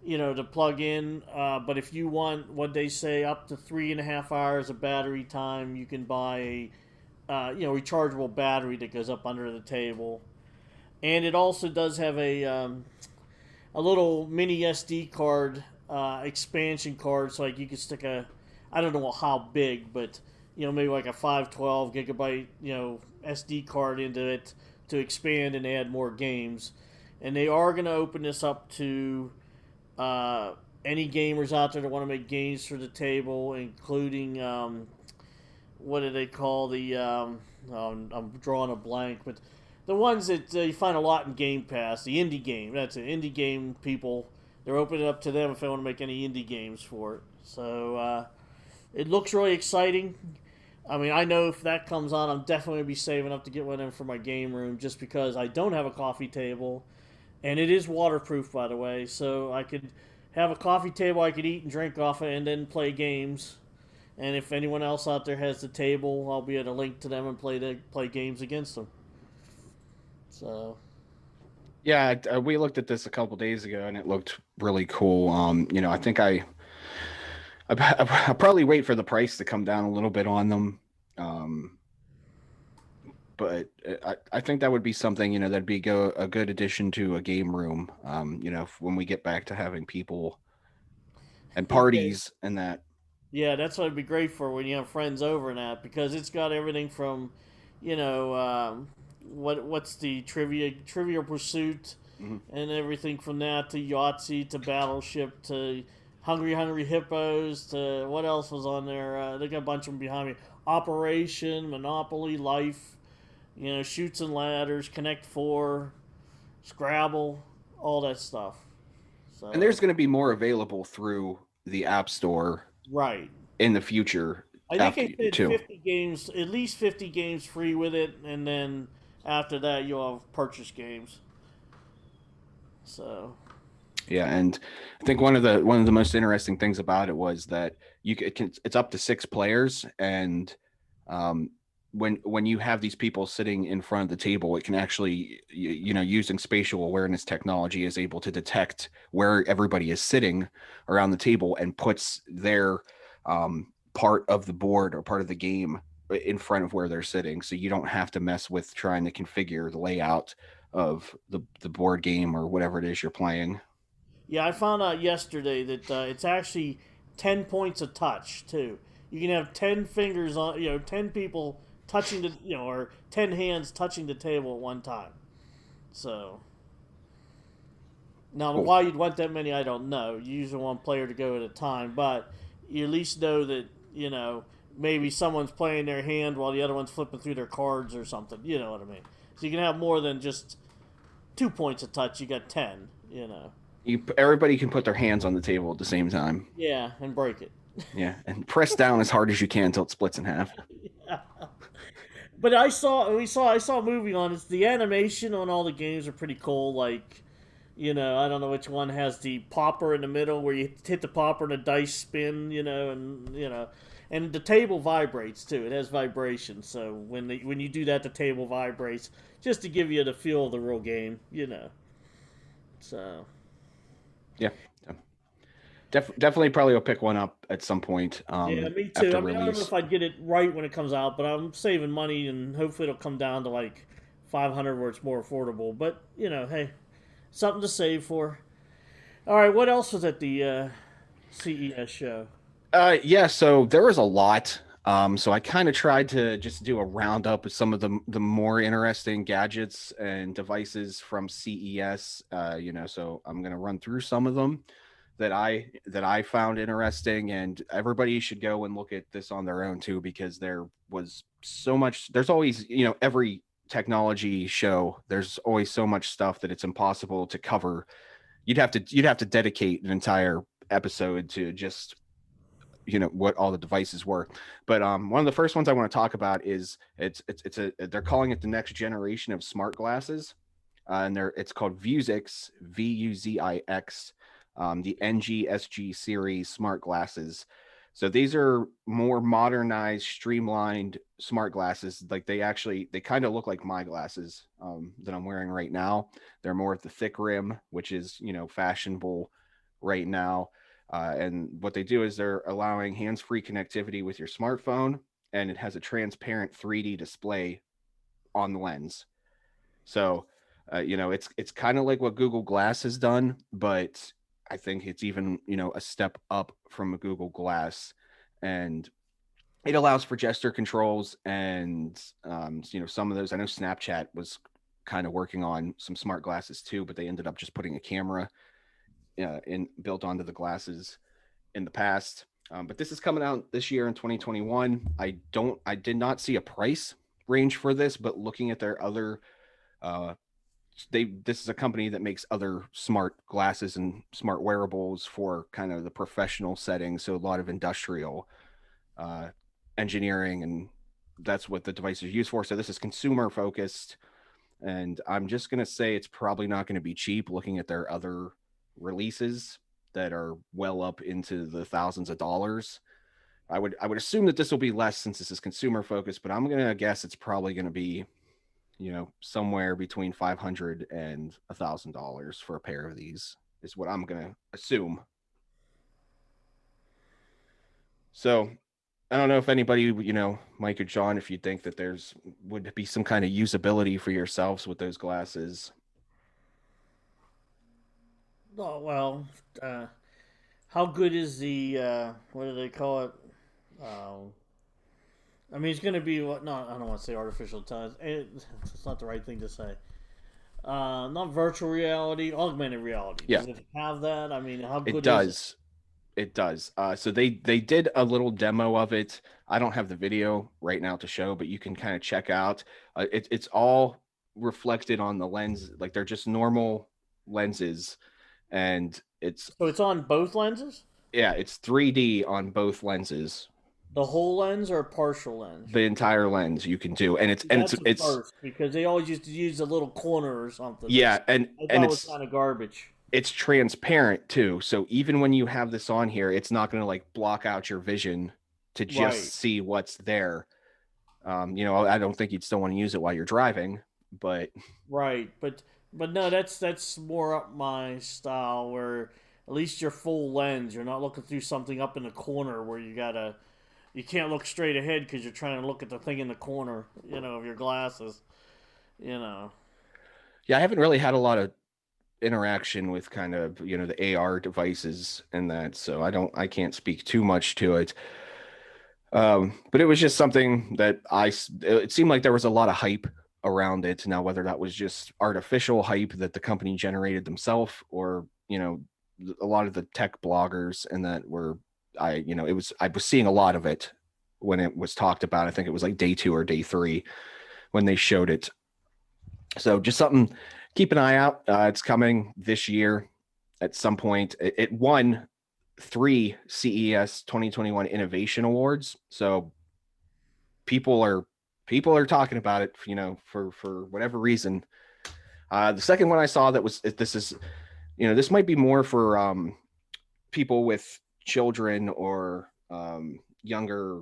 [SPEAKER 3] to plug in. But if you want what they say up to 3.5 hours of battery time, you can buy rechargeable battery that goes up under the table. And it also does have a little mini SD card, expansion card, so like you can stick I don't know how big, but maybe like a 512 gigabyte SD card into it to expand and add more games. And they are going to open this up to any gamers out there that want to make games for the table, including what do they call I'm drawing a blank, but the ones that you find a lot in Game Pass, the indie game. That's it. Indie game people. They're opening up to them if they want to make any indie games for it. So it looks really exciting. I mean, I know if that comes on, I'm definitely going to be saving up to get one in for my game room just because I don't have a coffee table. And it is waterproof, by the way. So I could have a coffee table I could eat and drink off of and then play games. And if anyone else out there has the table, I'll be able to link to them and play games against them. So
[SPEAKER 2] Yeah, we looked at this a couple days ago, and it looked really cool. I think I probably wait for the price to come down a little bit on them. But I think that would be something, that'd be a good addition to a game room. When we get back to having people and
[SPEAKER 3] yeah,
[SPEAKER 2] parties and that.
[SPEAKER 3] yeah, that's what it'd be great for when you have friends over and that because it's got everything from, what's the Trivial Pursuit,
[SPEAKER 2] Mhm.
[SPEAKER 3] and everything from that to Yahtzee to Battleship to Hungry Hippos to what else was on there? They got a bunch of them behind me. Operation, Monopoly, Life, Shoots and Ladders, Connect Four, Scrabble, all that stuff.
[SPEAKER 2] And
[SPEAKER 3] So
[SPEAKER 2] there's going to be more available through the App Store
[SPEAKER 3] right.
[SPEAKER 2] in the future
[SPEAKER 3] I think
[SPEAKER 2] after
[SPEAKER 3] they said
[SPEAKER 2] too.
[SPEAKER 3] 50 games, at least 50 games free with it, and then after that you'll have purchase games. So
[SPEAKER 2] Yeah, and I think one of the most interesting things about it was that it's up to 6 players, and um, when you have these people sitting in front of the table, it can actually using spatial awareness technology is able to detect where everybody is sitting around the table and puts their part of the board or part of the game in front of where they're sitting, so you don't have to mess with trying to configure the layout of the board game or whatever it is you're playing.
[SPEAKER 3] yeah, I found out yesterday that it's actually 10 points of touch too. You can have 10 fingers on, 10 people touching the, or 10 hands touching the table at one time. So now
[SPEAKER 2] Cool.
[SPEAKER 3] why you'd want that many, I don't know. You usually want player to go at a time, but you at least know that maybe someone's playing their hand while the other one's flipping through their cards or something. You know what I mean? So you can have more than just 2 points of touch. You got 10.
[SPEAKER 2] Everybody can put their hands on the table at the same time.
[SPEAKER 3] Yeah, and break it.
[SPEAKER 2] Yeah, and press down as hard as you can until it splits in half.
[SPEAKER 3] But I saw a movie on it. The animation on all the games are pretty cool. Like, I don't know which one has the popper in the middle where you hit the popper and the dice spin. And the table vibrates too. It has vibration. So when you do that, the table vibrates just to give you the feel of the real game. So
[SPEAKER 2] Yeah, so definitely probably will pick one up at some point
[SPEAKER 3] yeah, me too.
[SPEAKER 2] after
[SPEAKER 3] I mean, I don't know
[SPEAKER 2] release.
[SPEAKER 3] if I'd get it right when it comes out, but I'm saving money and hopefully it'll come down to like 500 where it's more affordable. But hey, something to save for. All right, what else was at the CES show?
[SPEAKER 2] Yeah, so there was a lot. So I kind of tried to just do a roundup of some of the more interesting gadgets and devices from CES. So I'm gonna run through some of them that I found interesting, and everybody should go and look at this on their own too, because there was so much. There's always, every technology show, there's always so much stuff that it's impossible to cover. You'd have to dedicate an entire episode to just what all the devices were. But one of the first ones I want to talk about is they're calling it the next generation of smart glasses, and it's called Vuzix, Vuzix, the NGSG series smart glasses. So these are more modernized, streamlined smart glasses. Like they kind of look like my glasses that I'm wearing right now. They're more of the thick rim, which is, fashionable right now. And what they do is they're allowing hands-free connectivity with your smartphone, and it has a transparent 3D display on the lens. So, it's kind of like what Google Glass has done, but I think it's even, a step up from a Google Glass. And it allows for gesture controls and, some of those. I know Snapchat was kind of working on some smart glasses too, but they ended up just putting a camera built onto the glasses in the past. But this is coming out this year in 2021. I did not see a price range for this, but looking at their other uh, this is a company that makes other smart glasses and smart wearables for kind of the professional setting, so a lot of industrial uh, engineering, and that's what the device is used for. So this is consumer focused, and I'm just going to say it's probably not going to be cheap looking at their other releases that are well up into the thousands of dollars. I would assume that this will be less since this is consumer focused, but I'm going to guess it's probably going to be, somewhere between $500 and $1,000 for a pair of these is what I'm going to assume. So I don't know if anybody, Myq or John, if you think that would be some kind of usability for yourselves with those glasses.
[SPEAKER 3] Oh well, uh, how good is the what do they call it? Um, I mean, it's going to be what? No, I don't want to say artificial intelligence. It's not the right thing to say. Not virtual reality, augmented reality.
[SPEAKER 2] Yeah,
[SPEAKER 3] Does it have that? I mean, how
[SPEAKER 2] it
[SPEAKER 3] good is it?
[SPEAKER 2] does. It does. So they did a little demo of it. I don't have the video right now to show, but you can kind of check out. It's all reflected on the lens, like they're just normal lenses, and it's
[SPEAKER 3] So it's on both lenses,
[SPEAKER 2] yeah, it's 3D on both lenses.
[SPEAKER 3] the whole lens or a partial lens.
[SPEAKER 2] The entire lens you can do, and
[SPEAKER 3] That's a
[SPEAKER 2] it's
[SPEAKER 3] first because they always used to use a little corner or something,
[SPEAKER 2] yeah,
[SPEAKER 3] which
[SPEAKER 2] and
[SPEAKER 3] I
[SPEAKER 2] and
[SPEAKER 3] thought was kind of garbage.
[SPEAKER 2] it's transparent too. So even when you have this on here, it's not going to like block out your vision to just
[SPEAKER 3] Right,
[SPEAKER 2] see what's there. I don't think you'd still want to use it while you're driving, but
[SPEAKER 3] right, but no, that's more up my style. Where at least your full lens, you're not looking through something up in the corner where you can't look straight ahead because you're trying to look at the thing in the corner, of your glasses, you know.
[SPEAKER 2] yeah, I haven't really had a lot of interaction with kind of, the AR devices and that, so I can't speak too much to it. But it was just something that it seemed like there was a lot of hype around it. Now, whether that was just artificial hype that the company generated themselves, or, a lot of the tech bloggers and that were, I was seeing a lot of it when it was talked about. I think it was like day 2 or day 3 when they showed it. So just something, keep an eye out. It's coming this year at some point. It won 3 CES 2021 Innovation Awards. So people are talking about it, for whatever reason. The second one I saw that was this is, this might be more for people with children or younger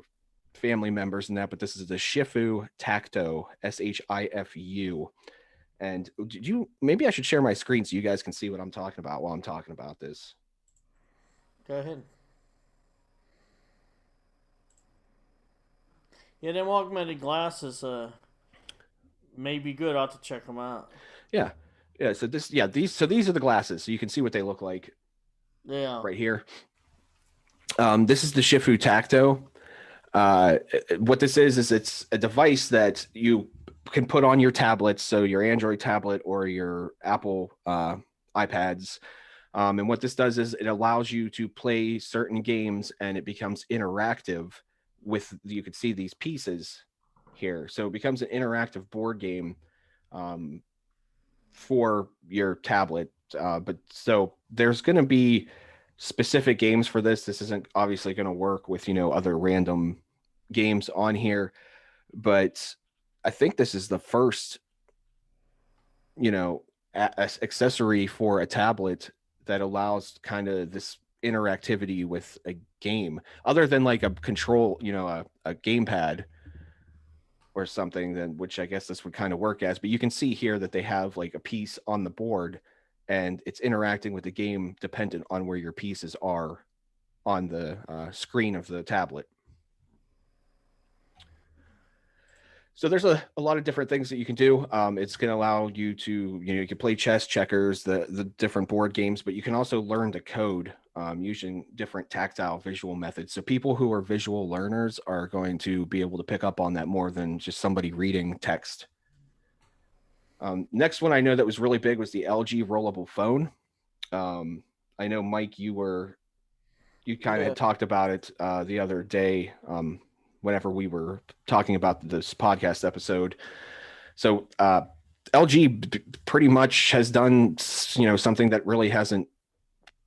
[SPEAKER 2] family members and that, but this is the Shifu Tacto, Shifu. And maybe I should share my screen so you guys can see what I'm talking about while I'm talking about this.
[SPEAKER 3] Go ahead. Yeah, them augmented glasses may be good. I'll have to check them out.
[SPEAKER 2] Yeah. Yeah. So these are the glasses. So you can see what they look like
[SPEAKER 3] Yeah.
[SPEAKER 2] right here. This is the Shifu Tacto. What this is it's a device that you can put on your tablets, so your Android tablet or your Apple iPads. And what this does is it allows you to play certain games, and it becomes interactive you can see these pieces here. So it becomes an interactive board game um, for your tablet. But so there's going to be specific games for this. This isn't obviously going to work with, other random games on here, but I think this is the first, accessory for a tablet that allows kind of this interactivity with a game other than like a control, a gamepad or something, then which I guess this would kind of work as. But you can see here that they have like a piece on the board and it's interacting with the game dependent on where your pieces are on the screen of the tablet. So there's a lot of different things that you can do. It's going to allow you to, you can play chess, checkers, the different board games, but you can also learn to code using different tactile visual methods. So people who are visual learners are going to be able to pick up on that more than just somebody reading text. Next one I know that was really big was the LG rollable phone. I know, Myq, you kind of had talked about it the other day whenever we were talking about this podcast episode. So LG pretty much has done, something that really hasn't,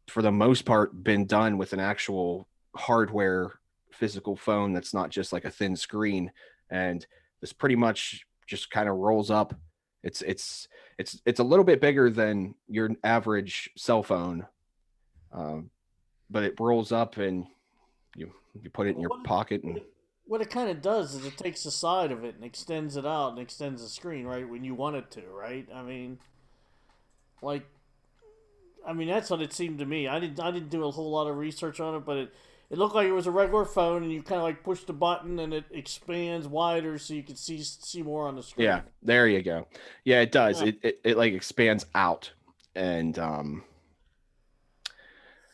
[SPEAKER 2] for the most part, been done with an actual hardware physical phone that's not just like a thin screen. And this pretty much just kind of rolls up. It's a little bit bigger than your average cell phone, but it rolls up and you put it in your pocket. And
[SPEAKER 3] what it kind of does is it takes the side of it and extends it out and extends the screen, right, when you want it to, right? I mean, that's what it seemed to me. I didn't do a whole lot of research on it, but it looked like it was a regular phone, and you kind of like push the button and it expands wider so you can see more on the screen.
[SPEAKER 2] Yeah, there you go. Yeah, it does. Yeah. It like expands out, and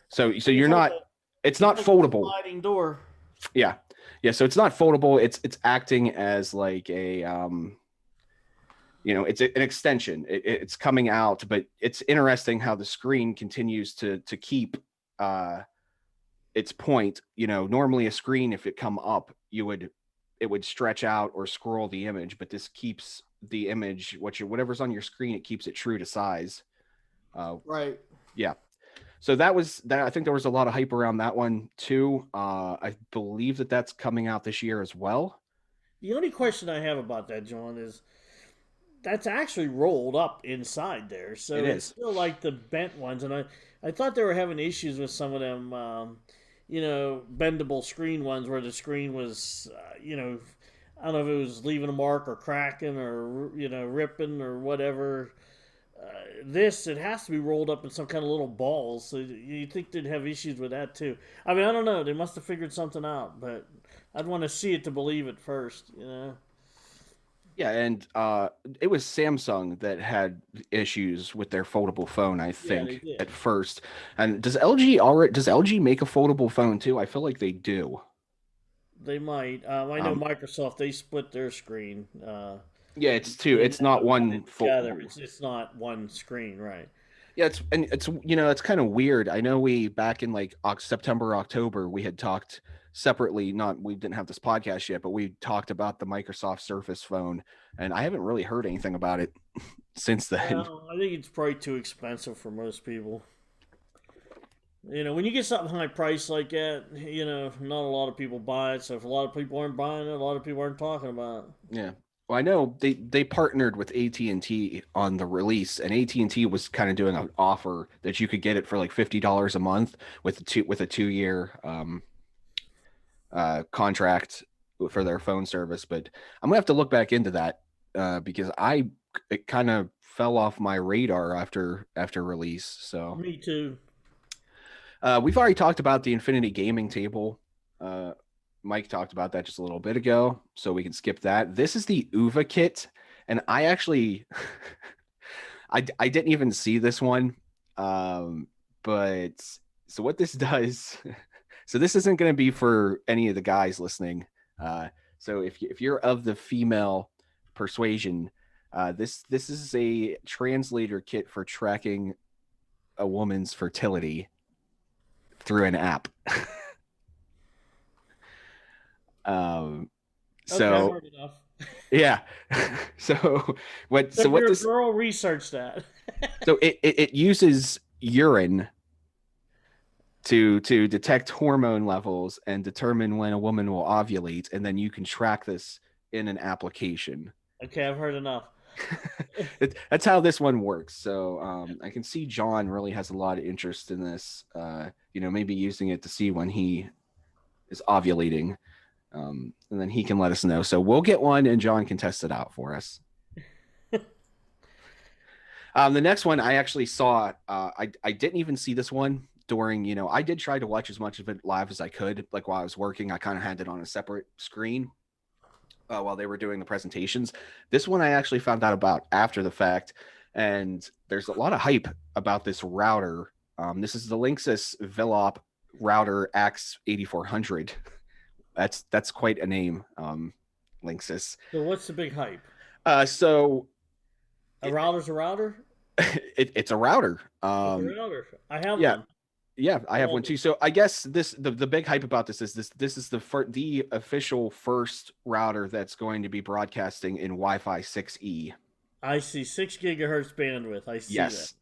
[SPEAKER 2] so you're not. It's not foldable.
[SPEAKER 3] Sliding door.
[SPEAKER 2] Yeah. So it's not foldable. It's acting as like a it's an extension. It's coming out, but it's interesting how the screen continues to keep its point. Normally a screen, if it come up, it would stretch out or scroll the image, but this keeps the image, whatever's on your screen, it keeps it true to size.
[SPEAKER 3] Right.
[SPEAKER 2] Yeah. So that was that. I think there was a lot of hype around that one too. I believe that's coming out this year as well.
[SPEAKER 3] The only question I have about that, John, is that's actually rolled up inside there. So it's still like the bent ones. And I thought they were having issues with some of them, bendable screen ones where the screen was, I don't know if it was leaving a mark or cracking or, ripping or whatever. It has to be rolled up in some kind of little balls. So you think they'd have issues with that too. I mean, I don't know. They must have figured something out, but I'd want to see it to believe it first,
[SPEAKER 2] Yeah, and it was Samsung that had issues with their foldable phone, I think, at first. And does LG make a foldable phone too? I feel like they do.
[SPEAKER 3] They might. I know Microsoft, they split their screen.
[SPEAKER 2] Yeah, it's two. It's not one
[SPEAKER 3] together. It's not one screen, right?
[SPEAKER 2] Yeah, it's kind of weird. I know we back in like September, October, we had talked separately. We didn't have this podcast yet, but we talked about the Microsoft Surface phone, and I haven't really heard anything about it since then.
[SPEAKER 3] Well, I think it's probably too expensive for most people. When you get something high price like that, not a lot of people buy it. So if a lot of people aren't buying it, a lot of people aren't talking about it.
[SPEAKER 2] Yeah. Well, I know they partnered with AT&T on the release, and AT&T was kind of doing an offer that you could get it for like $50 a month with a 2-year contract for their phone service. But I'm gonna have to look back into that because it kind of fell off my radar after release. So
[SPEAKER 3] me too.
[SPEAKER 2] We've already talked about the Infinity Gaming Table. Myq talked about that just a little bit ago, so we can skip that. This is the UVA kit, and I actually, I didn't even see this one, but so what this does, so this isn't going to be for any of the guys listening. So if you're of the female persuasion, this is a translator kit for tracking a woman's fertility through an app. So yeah. So what this
[SPEAKER 3] girl researched that.
[SPEAKER 2] So it uses urine to detect hormone levels and determine when a woman will ovulate, and then you can track this in an application.
[SPEAKER 3] Okay, I've heard enough.
[SPEAKER 2] That's how this one works. So I can see John really has a lot of interest in this. maybe using it to see when he is ovulating. And then he can let us know. So we'll get one and John can test it out for us. The next one I actually saw, I didn't even see this one during, I did try to watch as much of it live as I could. Like while I was working, I kind of had it on a separate screen while they were doing the presentations. This one I actually found out about after the fact. And there's a lot of hype about this router. This is the Linksys Villop router X8400. That's quite a name, Linksys.
[SPEAKER 3] So what's the big hype?
[SPEAKER 2] So
[SPEAKER 3] a router's a router?
[SPEAKER 2] It's a router.
[SPEAKER 3] It's a router. I have
[SPEAKER 2] yeah.
[SPEAKER 3] one.
[SPEAKER 2] Yeah, I have one too. So I guess the big hype about this is the official first router that's going to be broadcasting in Wi-Fi 6E.
[SPEAKER 3] I see 6 gigahertz bandwidth. I see that.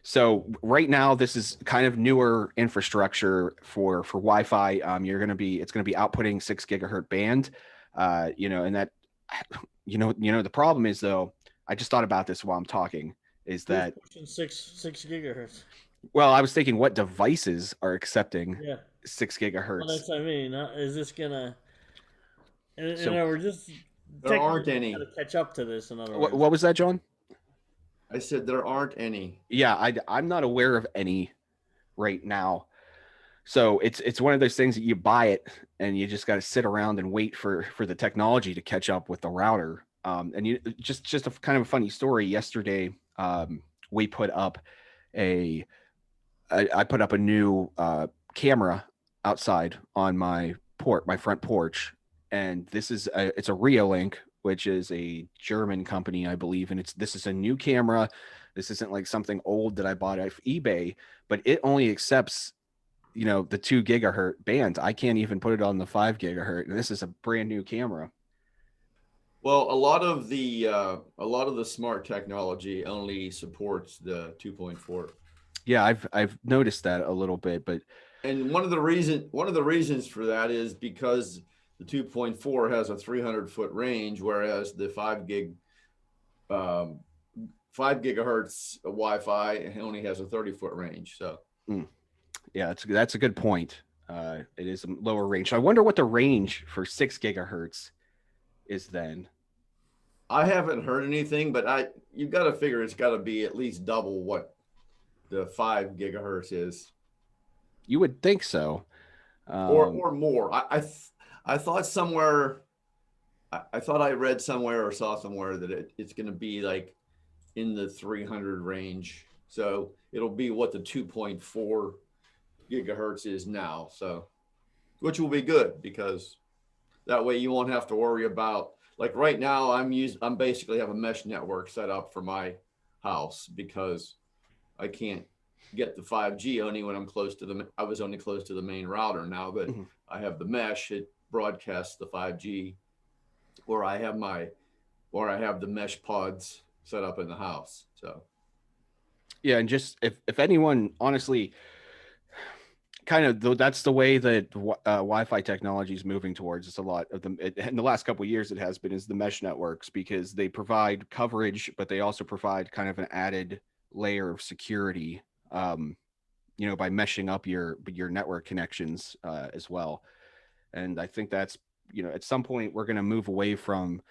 [SPEAKER 2] So right now, this is kind of newer infrastructure for Wi-Fi. It's going to be outputting 6 gigahertz band. And that, the problem is though, I just thought about this while I'm talking. Is that
[SPEAKER 3] 6 gigahertz?
[SPEAKER 2] Well, I was thinking, what devices are accepting 6 gigahertz?
[SPEAKER 3] Well, that's what I mean. Is this gonna? We're just
[SPEAKER 1] there aren't any.
[SPEAKER 3] To catch up to this. In other words,
[SPEAKER 2] what was that, John?
[SPEAKER 1] I said there aren't any.
[SPEAKER 2] Yeah, I'm not aware of any right now. So it's one of those things that you buy it and you just got to sit around and wait for the technology to catch up with the router. And you just a kind of a funny story. Yesterday, we put up I put up a new camera outside on my front porch, and it's a Reolink, which is a German company, I believe, and this is a new camera. This isn't like something old that I bought off eBay, but it only accepts the 2 gigahertz band. I can't even put it on the 5 gigahertz, and this is a brand new camera.
[SPEAKER 1] Well, a lot of the smart technology only supports the 2.4.
[SPEAKER 2] Yeah, I've noticed that a little bit,
[SPEAKER 1] and one of the reasons for that is because the 2.4 has a 300-foot range, whereas the 5 gigahertz Wi-Fi only has a 30-foot range. So,
[SPEAKER 2] yeah, that's a good point. It is a lower range. I wonder what the range for 6 gigahertz is then.
[SPEAKER 1] I haven't heard anything, but you've got to figure it's got to be at least double what the 5 gigahertz is.
[SPEAKER 2] You would think so,
[SPEAKER 1] or more. I thought somewhere, I thought I read somewhere or saw somewhere that it's going to be like in the 300 range. So it'll be what the 2.4 gigahertz is now. So, which will be good because that way you won't have to worry about, like right now I'm basically have a mesh network set up for my house because I can't get the 5G only when I was only close to the main router. Now that I have the mesh, it broadcasts the 5G where I have the mesh pods set up in the house. So
[SPEAKER 2] yeah, and just if anyone honestly kind of that's the way that Wi-Fi technology is moving towards. It's a lot of them in the last couple of years. It has been is the mesh networks because they provide coverage, but they also provide kind of an added layer of security, by meshing up your network connections as well. And I think that's, at some point we're going to move away from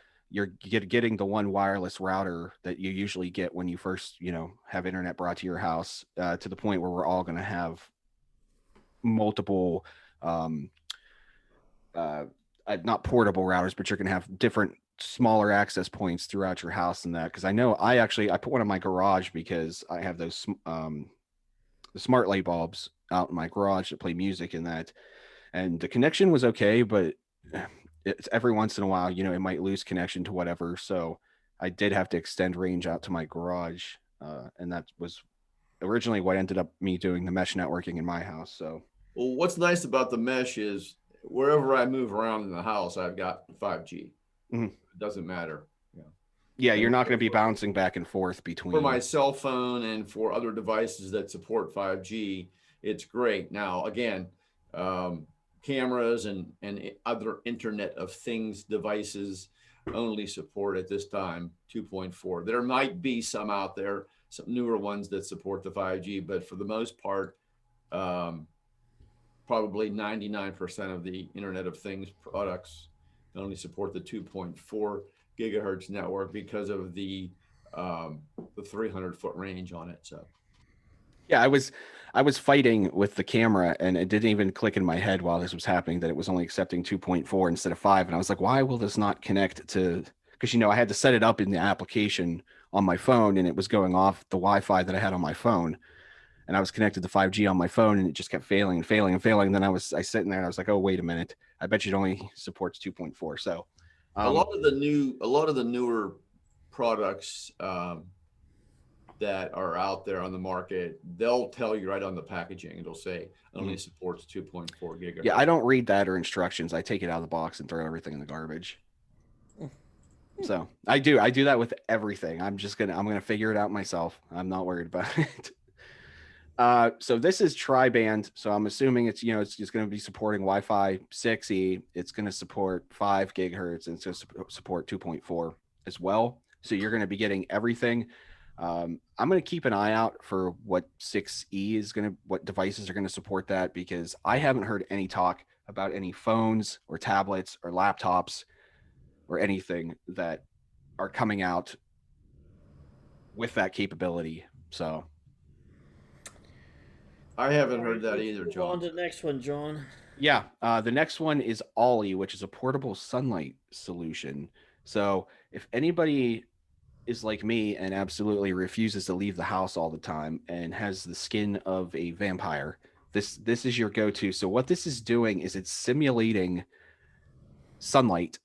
[SPEAKER 2] getting the one wireless router that you usually get when you first, have internet brought to your house to the point where we're all going to have multiple, not portable routers, but you're going to have different smaller access points throughout your house and that. Because I know I put one in my garage because I have those the smart light bulbs out in my garage that play music in that, and the connection was okay, but it's every once in a while, it might lose connection to whatever. So I did have to extend range out to my garage, and that was originally what ended up me doing the mesh networking in my house. So,
[SPEAKER 1] well, what's nice about the mesh is wherever I move around in the house, I've got 5G. It doesn't matter.
[SPEAKER 2] Yeah, you're not going to be bouncing back and forth between.
[SPEAKER 1] For my cell phone and for other devices that support 5G, it's great. Now, again, cameras and other Internet of Things devices only support at this time 2.4. There might be some out there, some newer ones that support the 5G, but for the most part, probably 99% of the Internet of Things products only support the 2.4 gigahertz network because of the 300-foot range on it. So
[SPEAKER 2] Yeah, I was fighting with the camera, and it didn't even click in my head while this was happening that it was only accepting 2.4 instead of 5. And I was like, why will this not connect to, because I had to set it up in the application on my phone, and it was going off the Wi-Fi that I had on my phone, and I was connected to 5G on my phone, and it just kept failing and failing and failing. And then I sitting there and I was like, oh, wait a minute, I bet you it only supports 2.4. So
[SPEAKER 1] a lot of the newer products that are out there on the market, they'll tell you right on the packaging. It'll say only supports 2.4 gigahertz.
[SPEAKER 2] Yeah, I don't read that or instructions. I take it out of the box and throw everything in the garbage. So I do that with everything. I'm gonna figure it out myself. I'm not worried about it. So this is tri-band. So I'm assuming it's it's going to be supporting Wi-Fi 6E. It's going to support 5 gigahertz, and it's going to support 2.4 as well. So you're going to be getting everything. I'm going to keep an eye out for what 6E what devices are going to support that, because I haven't heard any talk about any phones or tablets or laptops or anything that are coming out with that capability. So
[SPEAKER 1] I haven't heard that either, John.
[SPEAKER 3] On to the next one, John.
[SPEAKER 2] Yeah, the next one is Ollie, which is a portable sunlight solution. So if anybody is like me and absolutely refuses to leave the house all the time and has the skin of a vampire, this is your go-to. So what this is doing is it's simulating sunlight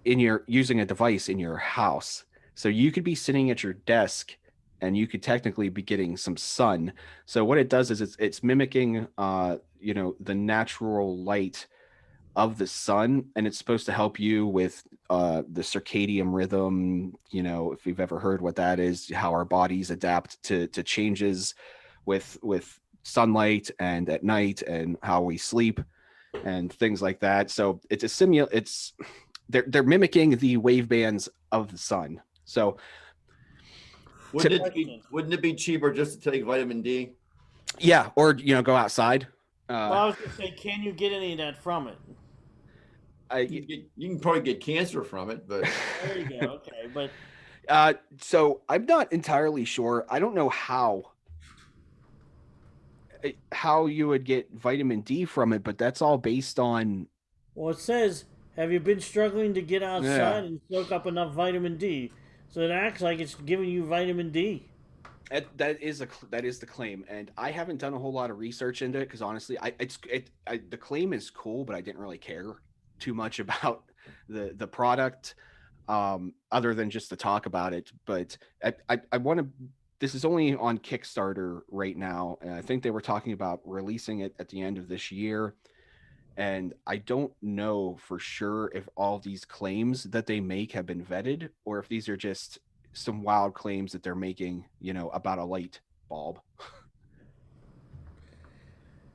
[SPEAKER 2] using a device in your house. So you could be sitting at your desk and you could technically be getting some sun. So what it does is it's mimicking the natural light of the sun, and it's supposed to help you with the circadian rhythm. If you've ever heard what that is, how our bodies adapt to changes with sunlight and at night, and how we sleep and things like that. So they're mimicking the wave bands of the sun. So
[SPEAKER 1] wouldn't it be cheaper just to take vitamin D?
[SPEAKER 2] Yeah, or go outside.
[SPEAKER 3] Well, I was gonna say, can you get any of that from it?
[SPEAKER 1] You can probably get cancer from it, but
[SPEAKER 3] there you go. Okay, but
[SPEAKER 2] so I'm not entirely sure. I don't know how you would get vitamin D from it, but that's all based on.
[SPEAKER 3] Well, it says, have you been struggling to get outside and soak up enough vitamin D? So it acts like it's giving you vitamin D.
[SPEAKER 2] That is the claim, and I haven't done a whole lot of research into it because honestly, the claim is cool, but I didn't really care too much about the product, other than just to talk about it. But I want to. This is only on Kickstarter right now, and I think they were talking about releasing it at the end of this year. And I don't know for sure if all these claims that they make have been vetted, or if these are just some wild claims that they're making, about a light bulb.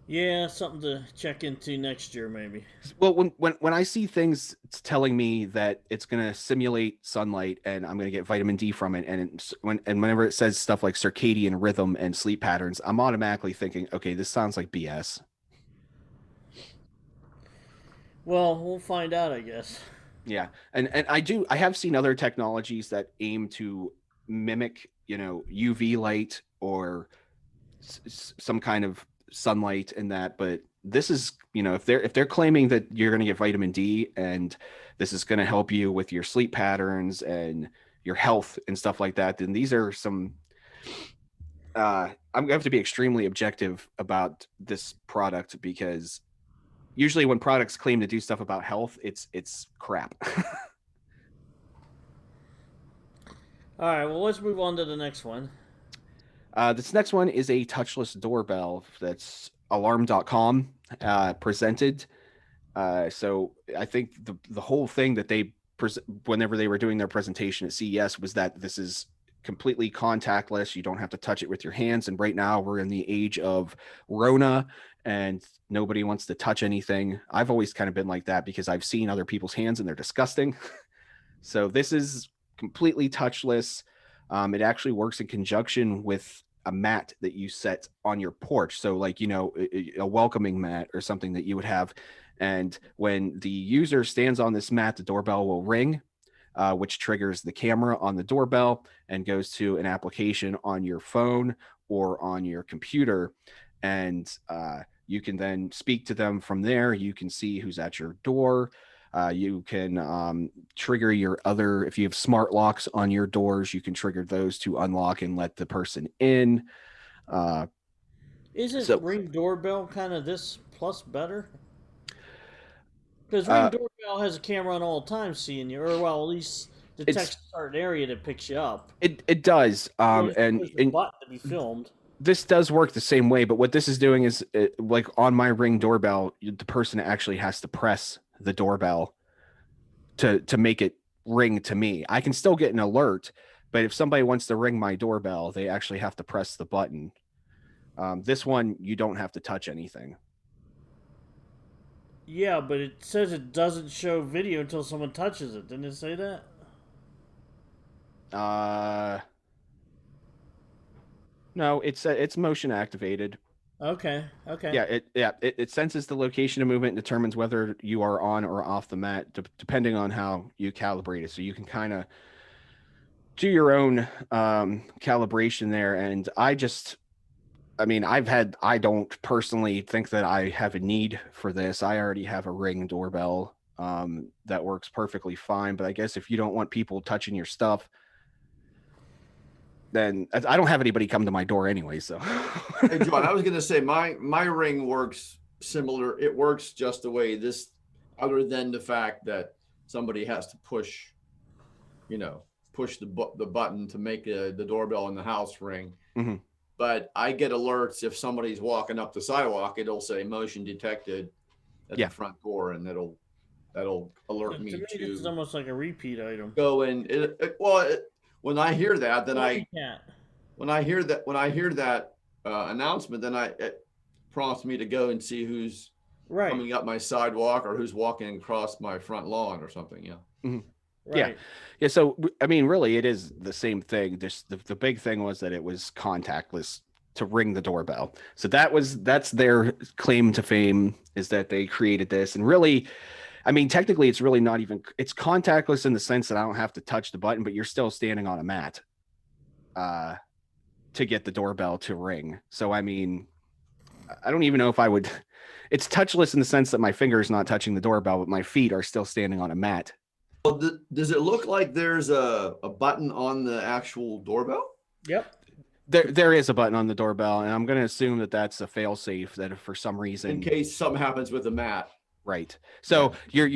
[SPEAKER 3] Yeah, something to check into next year, maybe.
[SPEAKER 2] Well, when I see things telling me that it's going to simulate sunlight and I'm going to get vitamin D from it, and whenever it says stuff like circadian rhythm and sleep patterns, I'm automatically thinking, okay, this sounds like BS.
[SPEAKER 3] Well, we'll find out, I guess.
[SPEAKER 2] Yeah, and I have seen other technologies that aim to mimic, UV light or some kind of sunlight in that, but this is, if they're claiming that you're going to get vitamin D and this is going to help you with your sleep patterns and your health and stuff like that, then these are some. I'm going to have to be extremely objective about this product, because usually when products claim to do stuff about health, it's crap.
[SPEAKER 3] All right, well, let's move on to the next one.
[SPEAKER 2] This next one is a touchless doorbell that's alarm.com presented. So I think the whole thing that they whenever they were doing their presentation at CES was that this is completely contactless. You don't have to touch it with your hands. And right now we're in the age of Rona and nobody wants to touch anything. I've always kind of been like that because I've seen other people's hands and they're disgusting. So this is completely touchless. It actually works in conjunction with a mat that you set on your porch. So like, a welcoming mat or something that you would have. And when the user stands on this mat, the doorbell will ring, which triggers the camera on the doorbell and goes to an application on your phone or on your computer. And you can then speak to them from there. You can see who's at your door. You can trigger your other, if you have smart locks on your doors, you can trigger those to unlock and let the person in.
[SPEAKER 3] Isn't
[SPEAKER 2] So
[SPEAKER 3] Ring Doorbell kind of this plus better? Because Ring Doorbell has a camera on all the time seeing you, or well, at least detects a certain area that picks you up.
[SPEAKER 2] it does. And
[SPEAKER 3] There's a button to be filmed.
[SPEAKER 2] this does work the same way, but what this is doing is like on my Ring doorbell, the person actually has to press the doorbell to make it ring to me. I can still get an alert, but if somebody wants to ring my doorbell, they actually have to press the button. This one, you don't have to touch anything.
[SPEAKER 3] Yeah, but it says it doesn't show video until someone touches it. Didn't it say that?
[SPEAKER 2] No, it's motion activated.
[SPEAKER 3] Okay.
[SPEAKER 2] It senses the location of movement and determines whether you are on or off the mat, depending on how you calibrate it. So you can kind of do your own calibration there. And I don't personally think that I have a need for this. I already have a Ring doorbell that works perfectly fine. But I guess if you don't want people touching your stuff, then I don't have anybody come to my door anyway. So,
[SPEAKER 1] Hey, John, I was going to say my Ring works similar. It works just the way this, other than the fact that somebody has to push the button to make the doorbell in the house ring.
[SPEAKER 2] Mm-hmm.
[SPEAKER 1] But I get alerts if somebody's walking up the sidewalk. It'll say motion detected at the front door, and that'll alert me to.
[SPEAKER 3] It's almost like a repeat item.
[SPEAKER 1] Go and when I hear that, then when I hear that announcement, then it prompts me to go and see who's coming up my sidewalk or who's walking across my front lawn or something. Yeah.
[SPEAKER 2] Mm-hmm.
[SPEAKER 3] Right.
[SPEAKER 2] Yeah. So, I mean, really, it is the same thing. Just the big thing was that it was contactless to ring the doorbell. So that's their claim to fame, is that they created this. And really, I mean, technically, it's really not even, it's contactless in the sense that I don't have to touch the button, but you're still standing on a mat to get the doorbell to ring. So, I mean, I don't even know if I would, it's touchless in the sense that my finger is not touching the doorbell, but my feet are still standing on a mat.
[SPEAKER 1] Well, does it look like there's a button on the actual doorbell?
[SPEAKER 3] Yep.
[SPEAKER 2] There is a button on the doorbell, and I'm going to assume that that's a fail-safe, that if for some reason,
[SPEAKER 1] in case something happens with the mat.
[SPEAKER 2] Right. So your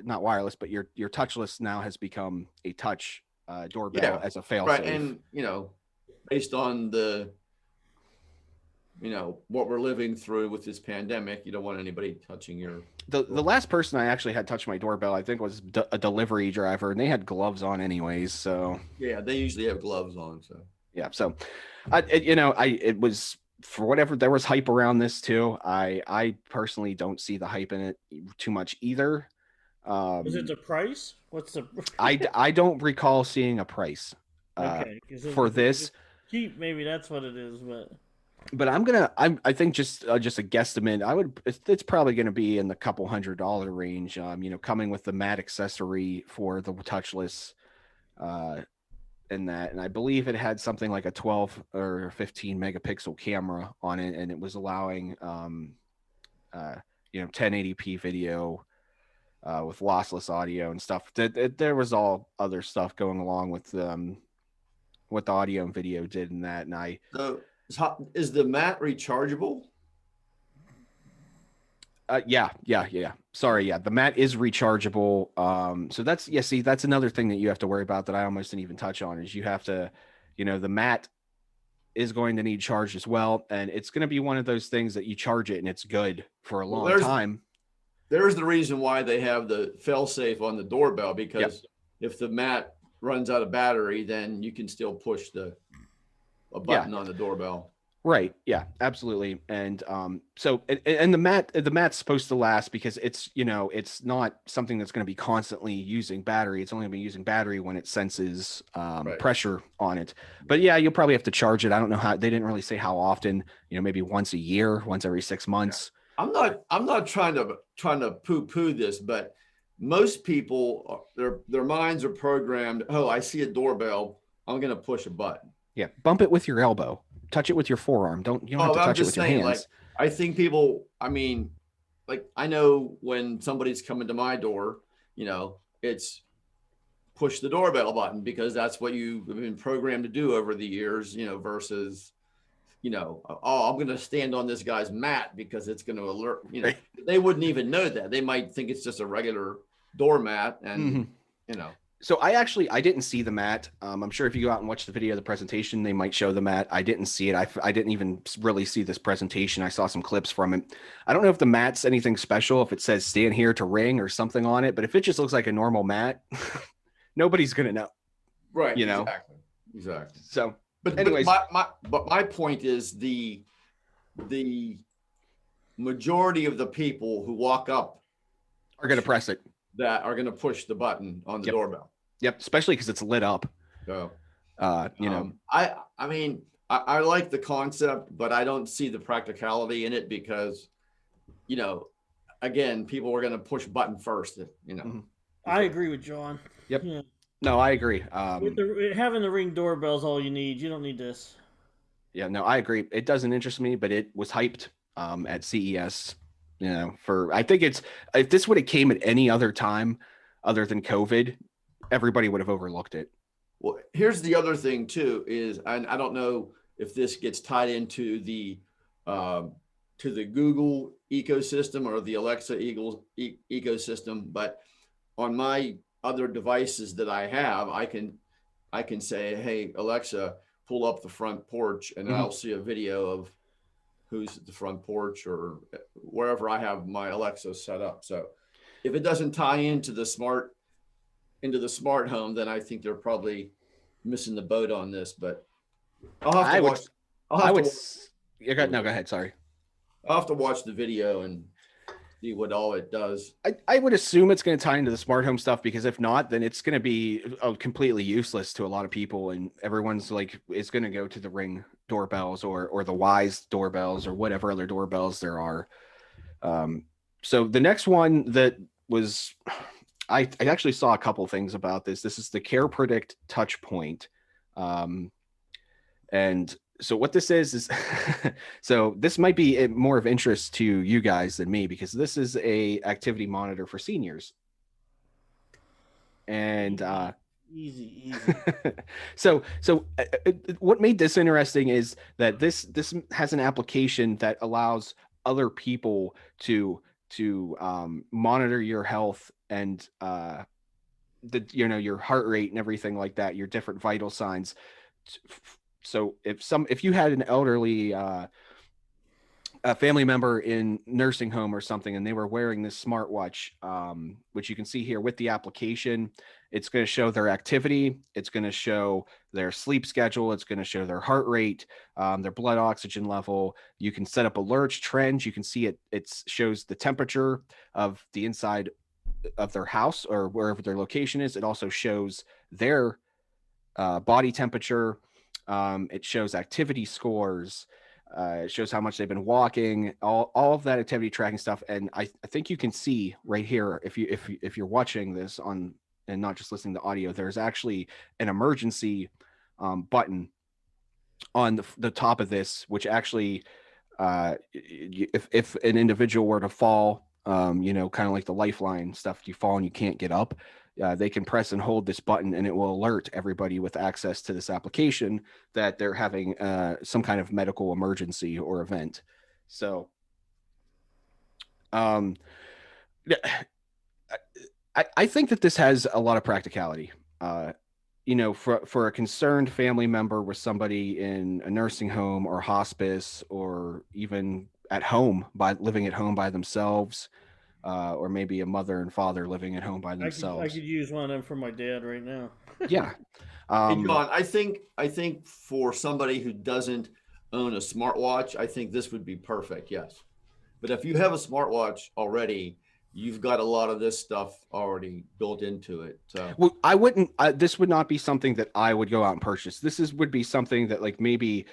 [SPEAKER 2] not wireless, but your touchless now has become a touch doorbell as a fail-safe.
[SPEAKER 1] Right, and based on what we're living through with this pandemic, you don't want anybody touching your.
[SPEAKER 2] The last person I actually had touch my doorbell, I think, was a delivery driver, and they had gloves on anyways. So
[SPEAKER 1] yeah, they usually have gloves on. So
[SPEAKER 2] yeah, so it was, for whatever, there was hype around this too. I personally don't see the hype in it too much either.
[SPEAKER 3] Is it the price? What's the?
[SPEAKER 2] I don't recall seeing a price for this.
[SPEAKER 3] Cheap, maybe that's what it is,
[SPEAKER 2] But I think just a guesstimate. It's probably going to be in the couple $100 range. Coming with the mat accessory for the touchless, and I believe it had something like a 12 or 15 megapixel camera on it, and it was allowing 1080p video with lossless audio and stuff. There was all other stuff going along with what the audio and video did in that, and
[SPEAKER 1] is the mat rechargeable?
[SPEAKER 2] Yeah. Sorry, the mat is rechargeable. So that's another thing that you have to worry about that I almost didn't even touch on, is you have to, the mat is going to need charge as well, and it's going to be one of those things that you charge it and it's good for a long time.
[SPEAKER 1] There's the reason why they have the fail-safe on the doorbell, because if the mat runs out of battery, then you can still push a button on the doorbell.
[SPEAKER 2] Right. Yeah, absolutely. And so and the mat's supposed to last because it's, it's not something that's going to be constantly using battery. It's only going to be using battery when it senses
[SPEAKER 1] Right.
[SPEAKER 2] pressure on it. But yeah, you'll probably have to charge it. I don't know how, they didn't really say how often, maybe once a year, once every 6 months.
[SPEAKER 1] I'm not trying to poo-poo this, but most people, their minds are programmed. Oh, I see a doorbell, I'm gonna push a button.
[SPEAKER 2] Yeah, bump it with your elbow. Touch it with your forearm. You don't have
[SPEAKER 1] Oh,
[SPEAKER 2] to
[SPEAKER 1] I'm
[SPEAKER 2] touch it
[SPEAKER 1] just
[SPEAKER 2] with your
[SPEAKER 1] saying, like,
[SPEAKER 2] hands.
[SPEAKER 1] I think people, I mean, like, I know when somebody's coming to my door, it's push the doorbell button because that's what you've been programmed to do over the years, versus, oh, I'm going to stand on this guy's mat because it's going to alert,
[SPEAKER 2] Right.
[SPEAKER 1] they wouldn't even know that. They might think it's just a regular doormat and,
[SPEAKER 2] So I didn't see the mat. I'm sure if you go out and watch the video of the presentation, they might show the mat. I didn't see it. I didn't even really see this presentation. I saw some clips from it. I don't know if the mat's anything special, if it says stand here to ring or something on it, but if it just looks like a normal mat, nobody's going to know.
[SPEAKER 1] right.
[SPEAKER 2] You know?
[SPEAKER 1] Exactly.
[SPEAKER 2] So,
[SPEAKER 1] But
[SPEAKER 2] anyways,
[SPEAKER 1] my point is the majority of the people who walk up
[SPEAKER 2] are going to press it.
[SPEAKER 1] that are going to push the button on the doorbell.
[SPEAKER 2] Yep. Especially because it's lit up.
[SPEAKER 1] So,
[SPEAKER 2] I
[SPEAKER 1] mean, I like the concept, but I don't see the practicality in it because, again, people are going to push button first,
[SPEAKER 3] I agree with John.
[SPEAKER 2] Yep.
[SPEAKER 3] Yeah.
[SPEAKER 2] No, I agree.
[SPEAKER 3] Having the Ring doorbell is all you need. You don't need this.
[SPEAKER 2] Yeah, no, I agree. It doesn't interest me, but it was hyped at CES. I think if this would have came at any other time other than COVID, everybody would have overlooked it.
[SPEAKER 1] Well, here's the other thing too is, and I don't know if this gets tied into the Google ecosystem or the Alexa ecosystem, but on my other devices that I have, I can say, hey, Alexa, pull up the front porch, and I'll see a video of who's at the front porch or wherever I have my Alexa set up. So if it doesn't tie into the smart home, then I think they're probably missing the boat on this. But I'll have to watch.
[SPEAKER 2] Go ahead. Sorry.
[SPEAKER 1] I'll have to watch the video and see what all it does.
[SPEAKER 2] I would assume it's going to tie into the smart home stuff, because if not, then it's going to be completely useless to a lot of people, and everyone's like is going to go to the Ring doorbells or the Wise doorbells or whatever other doorbells there are. So the next one that was, I actually saw a couple things about this. This is the Care Predict Touch Point, and so what this is so this might be more of interest to you guys than me, because this is a activity monitor for seniors. And
[SPEAKER 3] easy.
[SPEAKER 2] So what made this interesting is that this has an application that allows other people to monitor your health and your heart rate and everything like that, your different vital signs. So if you had an elderly a family member in nursing home or something, and they were wearing this smartwatch, which you can see here with the application, it's going to show their activity, it's going to show their sleep schedule, it's going to show their heart rate, their blood oxygen level. You can set up alerts, trends. You can see it shows the temperature of the inside of their house or wherever their location is. It also shows their body temperature. It shows activity scores. It shows how much they've been walking, all of that activity tracking stuff. And I think you can see right here, if you're watching this on and not just listening to audio, there's actually an emergency button on the top of this, which actually, if an individual were to fall, kind of like the Lifeline stuff, you fall and you can't get up, they can press and hold this button, and it will alert everybody with access to this application that they're having some kind of medical emergency or event. So, I think that this has a lot of practicality. For a concerned family member with somebody in a nursing home or hospice, or even at home living at home by themselves. Or maybe a mother and father living at home by themselves.
[SPEAKER 3] I could use one of them for my dad right now.
[SPEAKER 2] Yeah.
[SPEAKER 1] Hey, John, I think for somebody who doesn't own a smartwatch, I think this would be perfect. Yes. But if you have a smartwatch already, you've got a lot of this stuff already built into it. So,
[SPEAKER 2] Well, I wouldn't. This would not be something that I would go out and purchase. Would be something that like maybe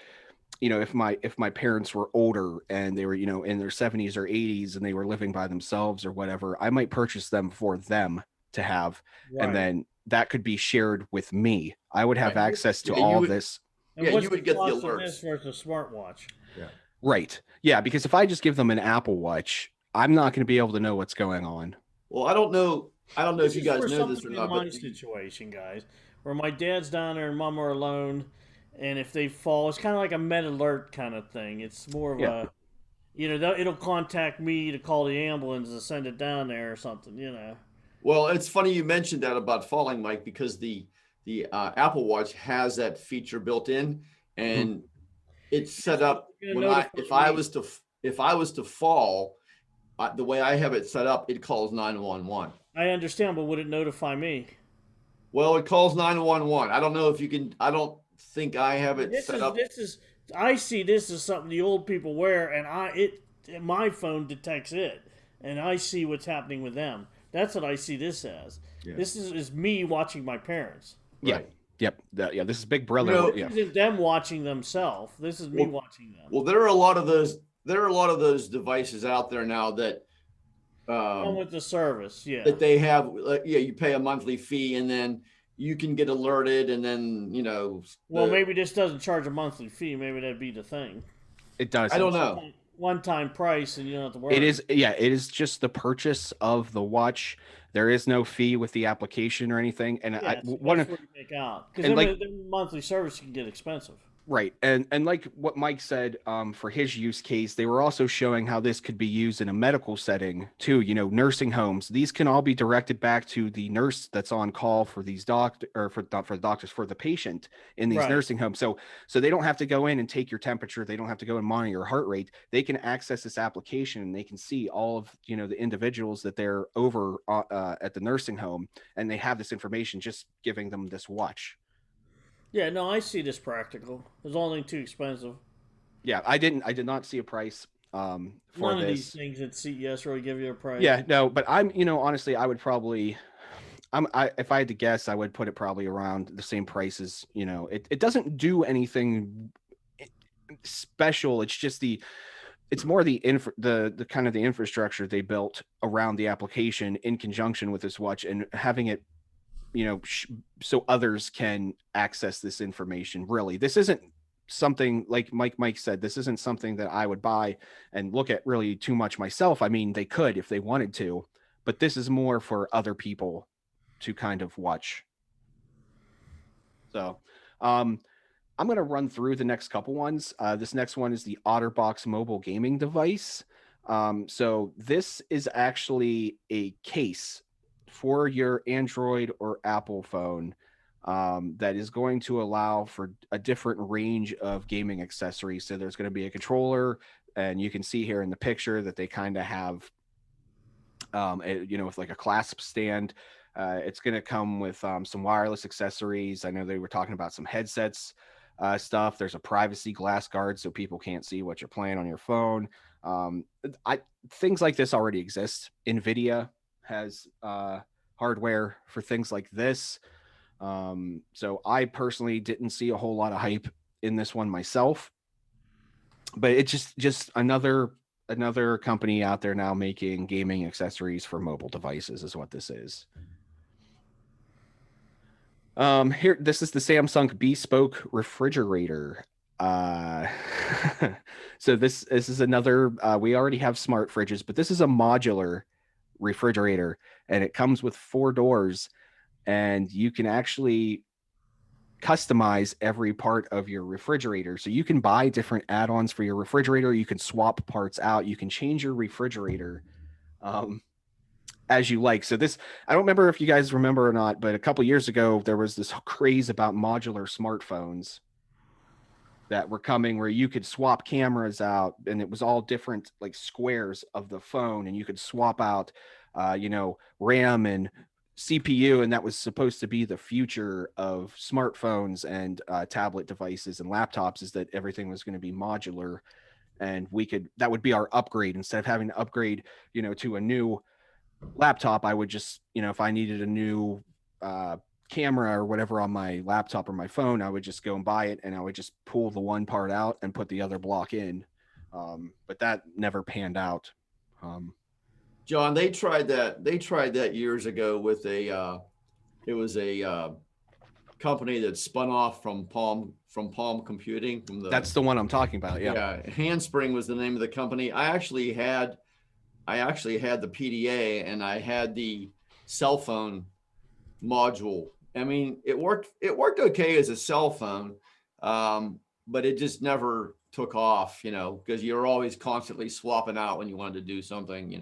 [SPEAKER 2] if my parents were older and they were in their 70s or 80s and they were living by themselves or whatever, I might purchase them for them to have, and
[SPEAKER 3] Right.
[SPEAKER 2] then that could be shared with me. I would have
[SPEAKER 3] Right.
[SPEAKER 2] access to
[SPEAKER 1] yeah,
[SPEAKER 2] all
[SPEAKER 1] you
[SPEAKER 2] of
[SPEAKER 1] would,
[SPEAKER 2] this.
[SPEAKER 3] And
[SPEAKER 1] yeah,
[SPEAKER 3] what's
[SPEAKER 1] you
[SPEAKER 3] the
[SPEAKER 1] would get the
[SPEAKER 3] cost of this
[SPEAKER 1] alerts.
[SPEAKER 3] versus a smartwatch?
[SPEAKER 1] Yeah.
[SPEAKER 2] Right. Yeah, because if I just give them an Apple Watch, I'm not going to be able to know what's going on.
[SPEAKER 1] Well, I don't know. I don't know
[SPEAKER 3] This
[SPEAKER 1] if you
[SPEAKER 3] is
[SPEAKER 1] guys
[SPEAKER 3] for
[SPEAKER 1] know this or
[SPEAKER 3] something in
[SPEAKER 1] not,
[SPEAKER 3] my
[SPEAKER 1] but
[SPEAKER 3] situation, guys, where my dad's down there and mom are alone, and if they fall, it's kind of like a med alert kind of thing. It's more of
[SPEAKER 2] Yeah.
[SPEAKER 3] a, it'll contact me to call the ambulance and send it down there or something.
[SPEAKER 1] well, it's funny you mentioned that about falling, Mike, because the Apple Watch has that feature built in,
[SPEAKER 2] Mhm.
[SPEAKER 1] and it's set
[SPEAKER 3] It's
[SPEAKER 1] up
[SPEAKER 3] gonna
[SPEAKER 1] when
[SPEAKER 3] notify
[SPEAKER 1] if I
[SPEAKER 3] me.
[SPEAKER 1] was to fall, the way I have it set up, it calls 911.
[SPEAKER 3] I understand, but would it notify me?
[SPEAKER 1] Well, it calls 911. I don't know if you can. I don't think I have it
[SPEAKER 3] This
[SPEAKER 1] set
[SPEAKER 3] is
[SPEAKER 1] up.
[SPEAKER 3] this is I see this as something the old people wear, and my phone detects it, and I see what's happening with them. That's what I see this as.
[SPEAKER 1] Yeah.
[SPEAKER 3] This is me watching my parents.
[SPEAKER 2] Yeah.
[SPEAKER 1] Right.
[SPEAKER 2] Yep. Yeah. This is Big Brother.
[SPEAKER 1] know,
[SPEAKER 2] Yeah.
[SPEAKER 3] This isn't them watching themselves. This is me
[SPEAKER 1] Well,
[SPEAKER 3] watching them.
[SPEAKER 1] well, there are a lot of those. There are a lot of those devices out there now that
[SPEAKER 3] Come with the service, yeah.
[SPEAKER 1] that they have. Yeah, you pay a monthly fee, and then you can get alerted, and then
[SPEAKER 3] Well, maybe this doesn't charge a monthly fee. Maybe that'd be the thing.
[SPEAKER 2] It does.
[SPEAKER 1] I don't know.
[SPEAKER 3] One-time price, and you don't have to worry.
[SPEAKER 2] It is, yeah, it is just the purchase of the watch. There is no fee with the application or anything. And
[SPEAKER 3] Yeah, so
[SPEAKER 2] one
[SPEAKER 3] that's
[SPEAKER 2] of
[SPEAKER 3] what you make out. Because
[SPEAKER 2] and like
[SPEAKER 3] the monthly service can get expensive.
[SPEAKER 2] right, and like what Mike said, for his use case, they were also showing how this could be used in a medical setting too. Nursing homes. These can all be directed back to the nurse that's on call for these for the doctors for the patient in these
[SPEAKER 3] Right.
[SPEAKER 2] nursing homes. So they don't have to go in and take your temperature. They don't have to go and monitor your heart rate. They can access this application and they can see all of the individuals that they're over at the nursing home, and they have this information just giving them this watch.
[SPEAKER 3] Yeah, no, I see this practical. It's only too expensive.
[SPEAKER 2] Yeah, I did not see a price for
[SPEAKER 3] None of
[SPEAKER 2] this.
[SPEAKER 3] these things at CES really give you a price.
[SPEAKER 2] Yeah, no, but I'm honestly, I would probably if I had to guess, I would put it probably around the same price as it doesn't do anything special. It's just it's more the kind of the infrastructure they built around the application in conjunction with this watch and having it so others can access this information. Really, this isn't something like Mike said. This isn't something that I would buy and look at really too much myself. I mean, they could if they wanted to, but this is more for other people to kind of watch. So, I'm going to run through the next couple ones. This next one is the OtterBox mobile gaming device. So this is actually a case for your Android or Apple phone that is going to allow for a different range of gaming accessories. So there's going to be a controller, and you can see here in the picture that they kind of have, with like a clasp stand. It's going to come with some wireless accessories. I know they were talking about some headsets stuff. There's a privacy glass guard so people can't see what you're playing on your phone. Things like this already exist. NVIDIA has hardware for things like this. So I personally didn't see a whole lot of hype in this one myself, but it's just another company out there now making gaming accessories for mobile devices is what this is. Here, this is the Samsung Bespoke refrigerator. So this is another, we already have smart fridges, but this is a modular refrigerator, and it comes with 4 doors, and you can actually customize every part of your refrigerator. So you can buy different add-ons for your refrigerator. You can swap parts out. You can change your refrigerator as you like. So this, I don't remember if you guys remember or not, but a couple years ago, there was this craze about modular smartphones that were coming where you could swap cameras out, and it was all different like squares of the phone, and you could swap out, RAM and CPU, and that was supposed to be the future of smartphones and tablet devices and laptops, is that everything was going to be modular, and that would be our upgrade. Instead of having to upgrade, to a new laptop, I would just, if I needed a new camera or whatever on my laptop or my phone, I would just go and buy it, and I would just pull the one part out and put the other block in. But that never panned out.
[SPEAKER 1] John, they tried that years ago with it was a company that spun off from Palm Computing.
[SPEAKER 2] That's the one I'm talking about.
[SPEAKER 1] Yeah. Handspring was the name of the company. I actually had the PDA, and I had the cell phone module. I mean, it worked okay as a cell phone, but it just never took off, because you're always constantly swapping out when you wanted to do something,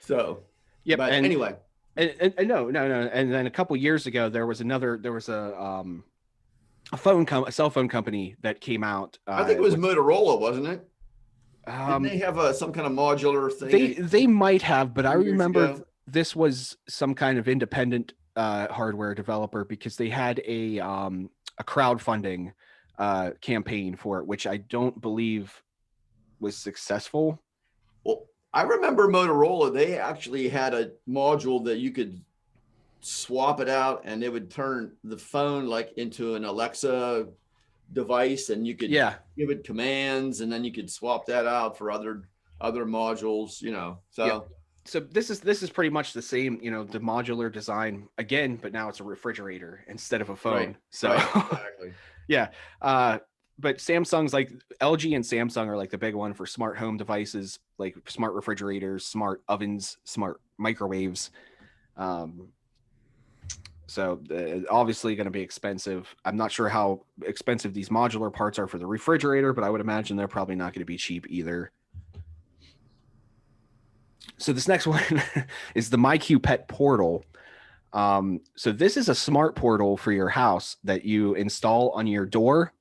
[SPEAKER 1] So,
[SPEAKER 2] yeah.
[SPEAKER 1] But anyway,
[SPEAKER 2] and no. And then a couple years ago, there was a cell phone company that came out.
[SPEAKER 1] I think it was Motorola, wasn't it? Didn't they have some kind of modular thing?
[SPEAKER 2] They might have, but I remember this was some kind of independent hardware developer, because they had a crowdfunding campaign for it, which I don't believe was successful.
[SPEAKER 1] Well, I remember Motorola, they actually had a module that you could swap it out, and it would turn the phone like into an Alexa device, and you could give it commands, and then you could swap that out for other modules, So
[SPEAKER 2] this is pretty much the same, the modular design again, but now it's a refrigerator instead of a phone.
[SPEAKER 1] Right.
[SPEAKER 2] So
[SPEAKER 1] exactly.
[SPEAKER 2] Yeah. But Samsung's like LG and Samsung are like the big one for smart home devices, like smart refrigerators, smart ovens, smart microwaves. So obviously going to be expensive. I'm not sure how expensive these modular parts are for the refrigerator, but I would imagine they're probably not going to be cheap either. So this next one is the Myq Pet Portal. So this is a smart portal for your house that you install on your door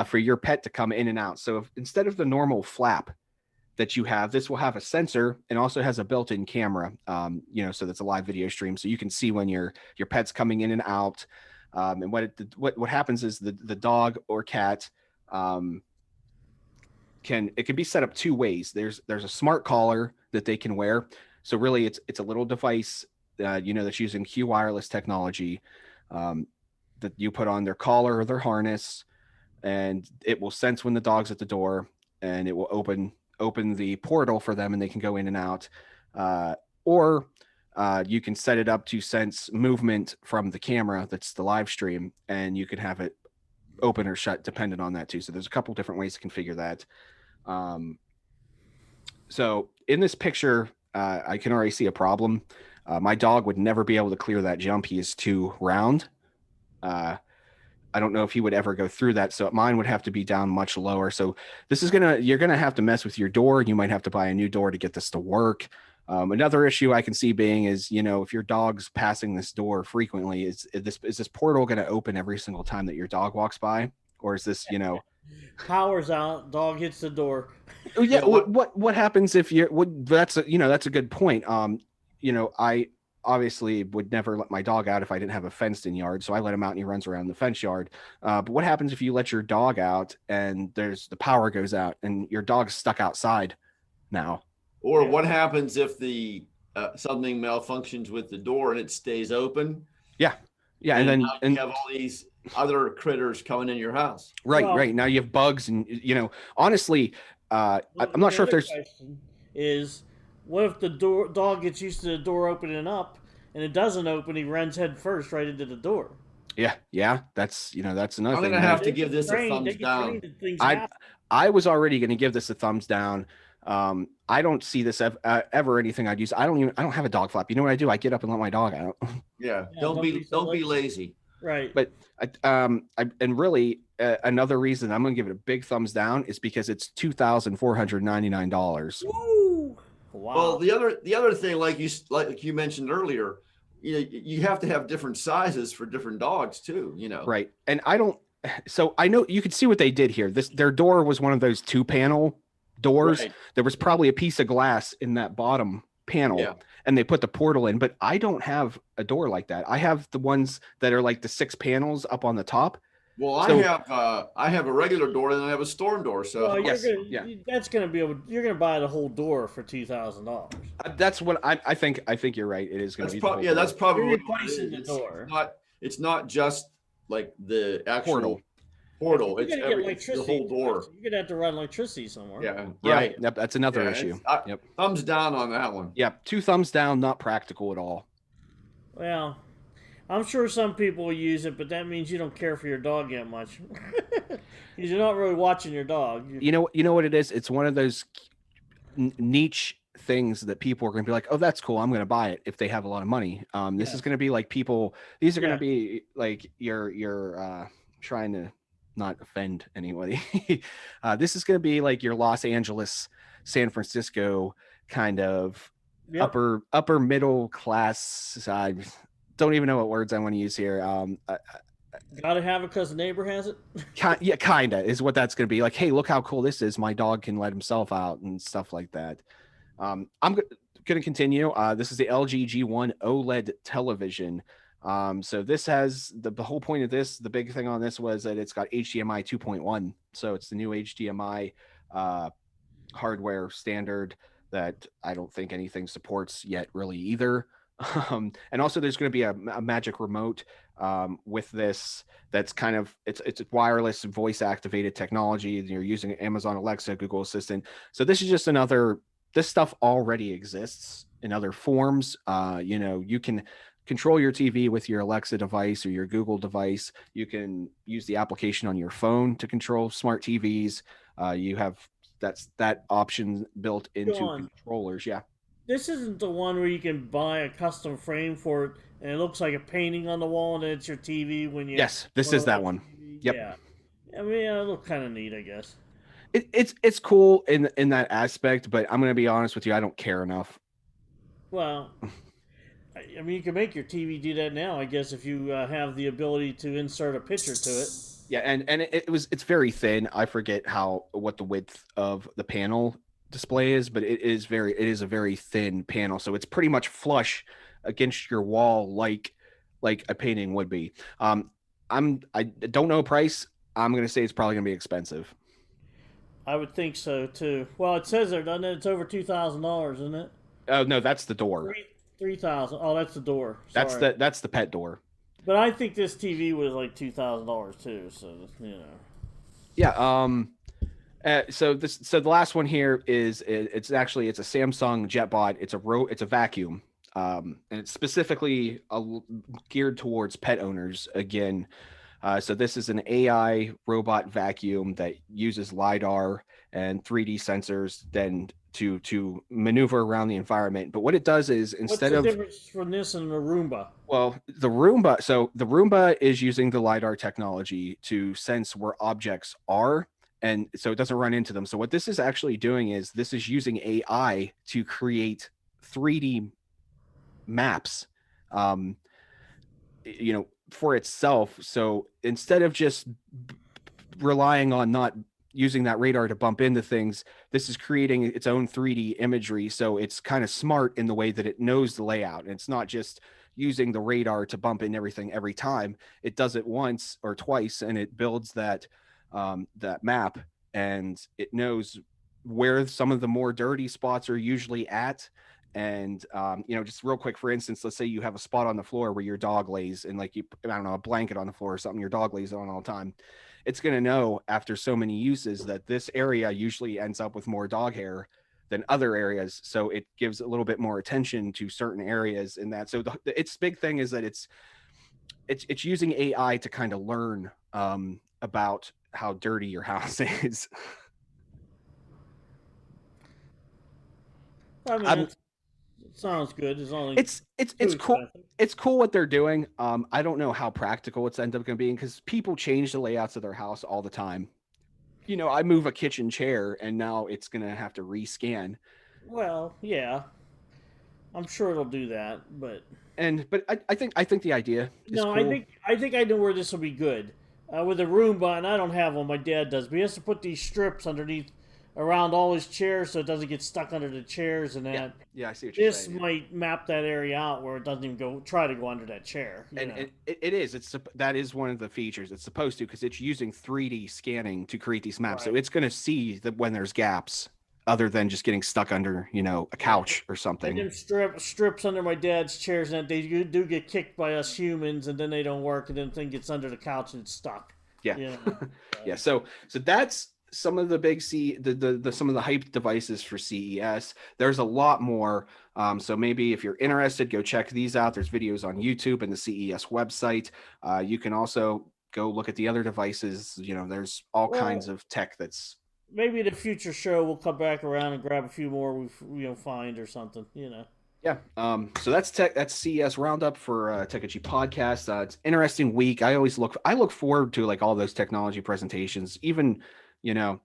[SPEAKER 2] for your pet to come in and out. So instead of the normal flap that you have, this will have a sensor and also has a built-in camera, so that's a live video stream. So you can see when your pet's coming in and out. And what happens is the dog or cat can be set up two ways. There's a smart collar that they can wear. So really it's a little device, that's using Q wireless technology that you put on their collar or their harness, and it will sense when the dog's at the door, and it will open the portal for them, and they can go in and out. Or you can set it up to sense movement from the camera that's the live stream, and you can have it open or shut dependent on that too. So there's a couple different ways to configure that. So in this picture, I can already see a problem. My dog would never be able to clear that jump. He is too round. I don't know if he would ever go through that. So mine would have to be down much lower. So this is you're going to have to mess with your door. You might have to buy a new door to get this to work. Another issue I can see being is, if your dog's passing this door frequently, is this portal going to open every single time that your dog walks by? Or is this,
[SPEAKER 3] Power's out, dog hits the door.
[SPEAKER 2] Yeah. What happens if that's a good point. I obviously would never let my dog out if I didn't have a fenced in yard. So I let him out and he runs around the fence yard. But what happens if you let your dog out and the power goes out and your dog's stuck outside now?
[SPEAKER 1] Or what happens if the something malfunctions with the door and it stays open?
[SPEAKER 2] Yeah. And then
[SPEAKER 1] you have all these other critters coming in your house.
[SPEAKER 2] Right. Now you have bugs and, honestly, I'm not sure if there's...
[SPEAKER 3] Is what if the dog gets used to the door opening up and it doesn't open, he runs head first right into the door.
[SPEAKER 2] Yeah. That's another thing.
[SPEAKER 1] I'm going to have to give this a thumbs down.
[SPEAKER 2] I was already going to give this a thumbs down. I don't see this ever anything I'd use. I don't have a dog flap. You know what I do? I get up and let my dog out.
[SPEAKER 1] Yeah. Don't be lazy.
[SPEAKER 3] Right.
[SPEAKER 2] But another reason I'm going to give it a big thumbs down is because it's $2,499.
[SPEAKER 3] Woo! Wow.
[SPEAKER 1] Well, the other thing, like you mentioned earlier, you have to have different sizes for different dogs too,
[SPEAKER 2] Right. And so I know you can see what they did here. Their door was one of those 2-panel doors. Right. There was probably a piece of glass in that bottom panel,
[SPEAKER 1] Yeah.
[SPEAKER 2] and they put the portal in. But I don't have a door like that. I have the ones that are like the 6 panels up on the top.
[SPEAKER 1] Well,
[SPEAKER 2] So
[SPEAKER 1] I have a regular door and I have a storm door. So
[SPEAKER 3] Well,
[SPEAKER 2] Yes,
[SPEAKER 3] you're
[SPEAKER 2] yeah.
[SPEAKER 3] gonna that's gonna be able. You're gonna buy the whole door for $2,000.
[SPEAKER 2] That's what I think. I think you're right. It is going to
[SPEAKER 1] that's
[SPEAKER 2] be
[SPEAKER 1] probably
[SPEAKER 2] the whole
[SPEAKER 1] that's
[SPEAKER 2] door.
[SPEAKER 1] probably
[SPEAKER 3] You're
[SPEAKER 1] what it
[SPEAKER 3] replacing the
[SPEAKER 1] is.
[SPEAKER 3] door.
[SPEAKER 1] It's not just like the actual
[SPEAKER 2] Portal.
[SPEAKER 1] portal.
[SPEAKER 3] You're
[SPEAKER 1] It's
[SPEAKER 3] gonna get
[SPEAKER 1] it's the
[SPEAKER 3] electricity.
[SPEAKER 1] whole door.
[SPEAKER 3] You're gonna have to run electricity somewhere.
[SPEAKER 1] Yeah.
[SPEAKER 2] Yeah,
[SPEAKER 1] Right.
[SPEAKER 2] yep, that's another
[SPEAKER 1] Yeah,
[SPEAKER 2] issue. Yep.
[SPEAKER 1] Thumbs down on that one.
[SPEAKER 2] Yep. 2 thumbs down. Not practical at all.
[SPEAKER 3] Well, I'm sure some people will use it, but that means you don't care for your dog that much. Because you're not really watching your dog.
[SPEAKER 2] You know what it is? It's one of those niche things that people are going to be like, oh, that's cool, I'm going to buy it if they have a lot of money. This is going to be like people. These are going to be like you're trying to not offend anybody. This is going to be like your Los Angeles, San Francisco kind of upper middle class. I don't even know what words I want to use here.
[SPEAKER 3] Gotta have it because the neighbor has it.
[SPEAKER 2] Yeah, kinda is what that's going to be. Like, hey, look how cool this is. My dog can let himself out and stuff like that. I'm going to continue. This is the LG G1 Oled Television. So this has the whole point of this. The big thing on this was that it's got HDMI 2.1. So it's the new HDMI hardware standard that I don't think anything supports yet really either. And also there's going to be a magic remote with this that's kind of it's wireless voice activated technology. You're using Amazon Alexa, Google Assistant. So this is just another. This stuff already exists in other forms. You can control your TV with your Alexa device or your Google device. You can use the application on your phone to control smart TVs. You have that option built into controllers. Yeah.
[SPEAKER 3] This isn't the one where you can buy a custom frame for it and it looks like a painting on the wall and it's your TV when you.
[SPEAKER 2] Yes, this is that one. Yep.
[SPEAKER 3] Yeah. I mean, it looks kind of neat, I guess.
[SPEAKER 2] It's cool in that aspect, but I'm going to be honest with you, I don't care enough.
[SPEAKER 3] Well, I mean, you can make your TV do that now, I guess, if you have the ability to insert a picture to it.
[SPEAKER 2] Yeah, and it's very thin. I forget what the width of the panel display is, but it is a very thin panel, so it's pretty much flush against your wall like a painting would be. I don't know price. I'm going to say it's probably going to be expensive.
[SPEAKER 3] I would think so too. Well, it says there, doesn't it? It's over $2,000, isn't it?
[SPEAKER 2] Oh no, that's the door.
[SPEAKER 3] 3,000. Oh, that's the door. Sorry.
[SPEAKER 2] That's the pet door.
[SPEAKER 3] But I think this TV was like $2,000 too. So
[SPEAKER 2] Yeah. So the last one here is it's a Samsung JetBot. It's a vacuum. And it's specifically geared towards pet owners again. So this is an AI robot vacuum that uses LiDAR and 3D sensors then to maneuver around the environment. But what it does is instead of...
[SPEAKER 3] What's the difference from this and the Roomba?
[SPEAKER 2] Well, the Roomba is using the LiDAR technology to sense where objects are, and so it doesn't run into them. So what this is actually doing is this is using AI to create 3D maps, for itself. So instead of just relying on not using that radar to bump into things, this is creating its own 3D imagery. So it's kind of smart in the way that it knows the layout. And it's not just using the radar to bump in everything every time. It does it once or twice, and it builds that map, and it knows where some of the more dirty spots are usually at. And just real quick, for instance, let's say you have a spot on the floor where your dog lays, and a blanket on the floor or something your dog lays on all the time. It's going to know after so many uses that this area usually ends up with more dog hair than other areas. So it gives a little bit more attention to certain areas in that. So its big thing is that it's using AI to kind of learn about how dirty your house is.
[SPEAKER 3] I mean, it sounds good.
[SPEAKER 2] It's cool. It's cool what they're doing. I don't know how practical it's end up going to be, because people change the layouts of their house all the time. I move a kitchen chair and now it's going to have to rescan.
[SPEAKER 3] Well, yeah, I'm sure it'll do that, but
[SPEAKER 2] I think the idea is cool.
[SPEAKER 3] I think I know where this will be good with a Roomba, and I don't have one. My dad does, but he has to put these strips underneath around all his chairs so it doesn't get stuck under the chairs and that.
[SPEAKER 2] Yeah, I see what you're
[SPEAKER 3] This
[SPEAKER 2] saying. Yeah.
[SPEAKER 3] might map that area out where it doesn't even try to go under that chair.
[SPEAKER 2] And it is. That is one of the features. It's supposed to, because it's using 3D scanning to create these maps.
[SPEAKER 3] Right.
[SPEAKER 2] So it's going to see that when there's gaps, other than just getting stuck under, a couch or something.
[SPEAKER 3] And them strips under my dad's chairs, and they do get kicked by us humans, and then they don't work, and then the thing gets under the couch and it's stuck.
[SPEAKER 2] Yeah. Yeah. So that's some of the big some of the hype devices for CES. There's a lot more. So maybe if you're interested, go check these out. There's videos on YouTube and the CES website. You can also go look at the other devices. There's all kinds of tech that's.
[SPEAKER 3] Maybe the future show we'll come back around and grab a few more we find or something.
[SPEAKER 2] Yeah. So that's CES roundup for Techegy podcast. It's an interesting week. I look forward to like all those technology presentations, even no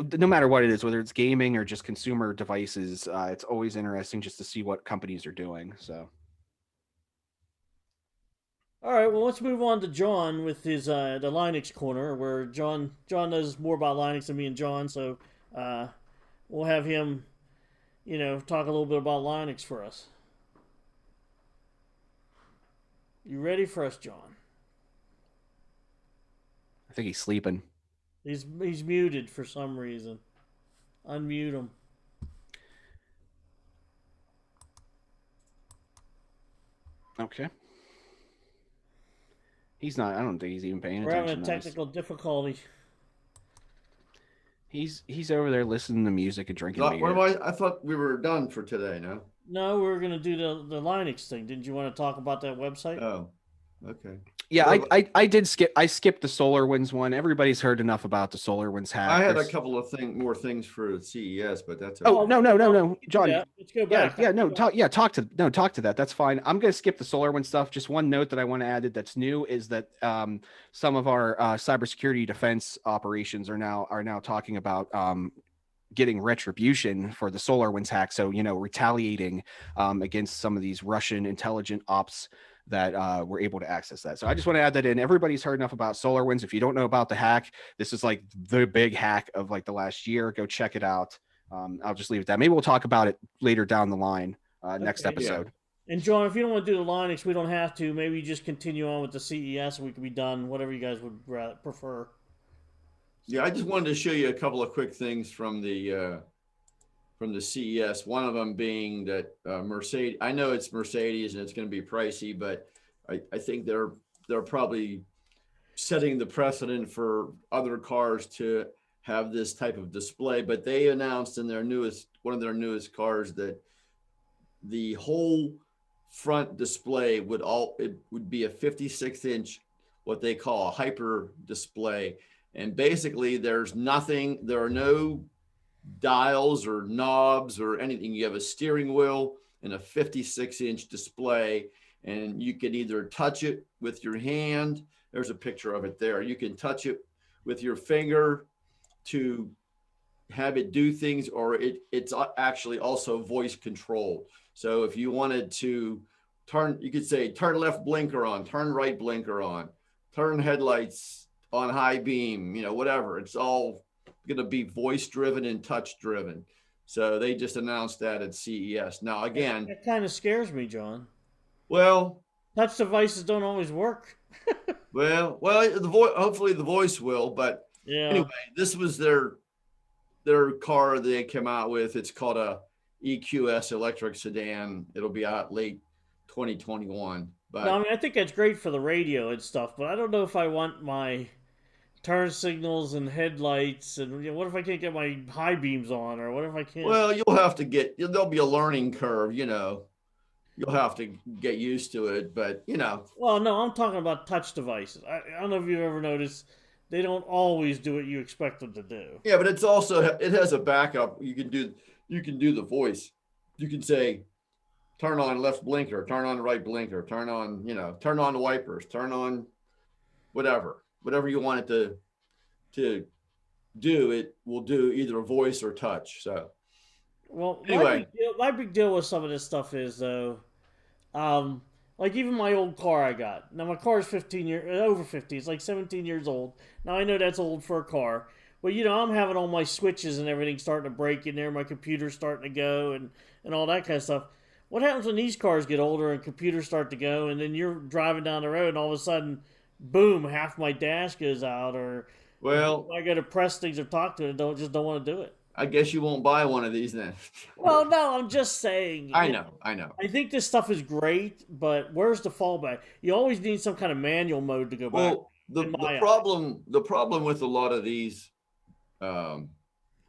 [SPEAKER 2] matter what it is, whether it's gaming or just consumer devices. It's always interesting just to see what companies are doing. So.
[SPEAKER 3] All right, well, let's move on to John with his the Linux corner, where John knows more about Linux than me and John, so we'll have him, talk a little bit about Linux for us. You ready for us, John?
[SPEAKER 2] I think he's sleeping.
[SPEAKER 3] He's muted for some reason. Unmute him.
[SPEAKER 2] Okay. He's not. I don't think he's even paying attention.
[SPEAKER 3] We're having a technical difficulty.
[SPEAKER 2] He's over there listening to music and drinking beer.
[SPEAKER 1] I thought we were done for today.
[SPEAKER 3] No, we were gonna do the Linux thing. Didn't you want to talk about that website?
[SPEAKER 1] Oh, okay.
[SPEAKER 2] Yeah, I did skip. I skipped the SolarWinds one. Everybody's heard enough about the SolarWinds hack.
[SPEAKER 1] I had a couple of more things for CES, but that's
[SPEAKER 2] okay. Oh no, John.
[SPEAKER 3] Yeah, let's go back.
[SPEAKER 2] Talk to that. That's fine. I'm gonna skip the SolarWinds stuff. Just one note that I want to add that's new is that some of our cybersecurity defense operations are now talking about getting retribution for the SolarWinds hack. So retaliating against some of these Russian intelligent ops that were able to access that. So I just want to add that in. Everybody's heard enough about SolarWinds. If you don't know about the hack, this is like the big hack of like the last year. Go check it out. I'll just leave it at that. Maybe we'll talk about it later down the line, next episode.
[SPEAKER 3] Yeah. And John, if you don't want to do the Linux, we don't have to. Maybe you just continue on with the CES and we can be done, whatever you guys would prefer.
[SPEAKER 1] Yeah, I just wanted to show you a couple of quick things from the CES. One of them being that Mercedes. I know it's Mercedes and it's going to be pricey, but I think they're probably setting the precedent for other cars to have this type of display. But they announced in one of their newest cars that the whole front display would be a 56-inch, what they call a hyper display. And basically there are no dials or knobs or anything. You have a steering wheel and a 56-inch display, and you can either touch it with your hand. There's a picture of it there. You can touch it with your finger to have it do things, or it's actually also voice controlled. So if you wanted to you could say turn left blinker on, turn right blinker on, turn headlights on high beam, whatever. It's all going to be voice driven and touch driven. So they just announced that at CES. Now, again,
[SPEAKER 3] that kind of scares me, John.
[SPEAKER 1] Well,
[SPEAKER 3] touch devices don't always work.
[SPEAKER 1] well, hopefully the voice will, but
[SPEAKER 3] yeah.
[SPEAKER 1] Anyway, this was their car they came out with. It's called a EQS electric sedan. It'll be out late 2021. But
[SPEAKER 3] no, I think that's great for the radio and stuff, but I don't know if I want my turn signals and headlights, and what if I can't get my high beams on, or what if I can't?
[SPEAKER 1] Well, there'll be a learning curve, You'll have to get used to it, but
[SPEAKER 3] Well, no, I'm talking about touch devices. I don't know if you've ever noticed, they don't always do what you expect them to do.
[SPEAKER 1] Yeah, but it has a backup. You can do the voice. You can say, turn on left blinker, turn on right blinker, turn on the wipers, turn on whatever you want it to do. It will do either voice or touch. So,
[SPEAKER 3] well,
[SPEAKER 1] anyway,
[SPEAKER 3] my big deal with some of this stuff is though, Like even my old car I got. Now my car is 15 years over 50. It's like 17 years old. Now I know that's old for a car, but I'm having all my switches and everything starting to break in there. My computer's starting to go and all that kind of stuff. What happens when these cars get older and computers start to go, and then you're driving down the road and all of a sudden, boom, half my dash goes out, or
[SPEAKER 1] Well,
[SPEAKER 3] I got to press things or talk to it and don't want to do it.
[SPEAKER 1] I guess you won't buy one of these then.
[SPEAKER 3] Well, no, I'm just saying.
[SPEAKER 1] I know.
[SPEAKER 3] I think this stuff is great, but where's the fallback? You always need some kind of manual mode to go back.
[SPEAKER 1] Well, the problem with a lot of these,
[SPEAKER 3] I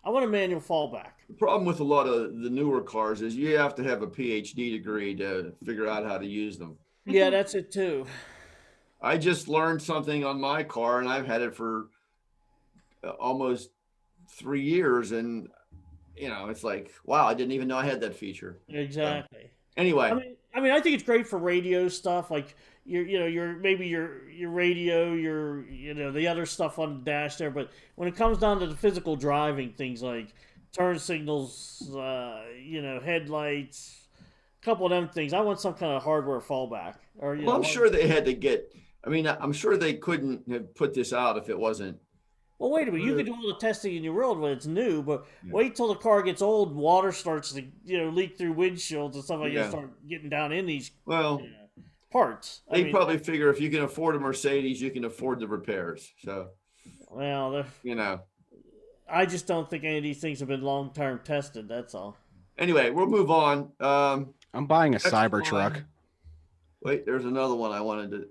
[SPEAKER 3] want a manual fallback.
[SPEAKER 1] the problem with a lot of the newer cars is you have to have a PhD degree to figure out how to use them.
[SPEAKER 3] Yeah, that's it too.
[SPEAKER 1] I just learned something on my car, and I've had it for almost 3 years, and it's like, wow, I didn't even know I had that feature.
[SPEAKER 3] Exactly.
[SPEAKER 1] So, anyway,
[SPEAKER 3] I think it's great for radio stuff, like your radio, the other stuff on the dash there. But when it comes down to the physical driving things like turn signals, headlights, a couple of them things, I want some kind of hardware fallback. Or
[SPEAKER 1] well, I'm sure they had to get. I mean, I'm sure they couldn't have put this out if it wasn't.
[SPEAKER 3] Well, wait a minute. You can do all the testing in your world when it's new, but wait till the car gets old, water starts to leak through windshields and stuff like that. Start getting down in these parts.
[SPEAKER 1] They probably figure if you can afford a Mercedes, you can afford the repairs. So,
[SPEAKER 3] well, I just don't think any of these things have been long-term tested. That's all.
[SPEAKER 1] Anyway, we'll move on.
[SPEAKER 2] I'm buying a Cybertruck.
[SPEAKER 1] Wait, there's another one I wanted to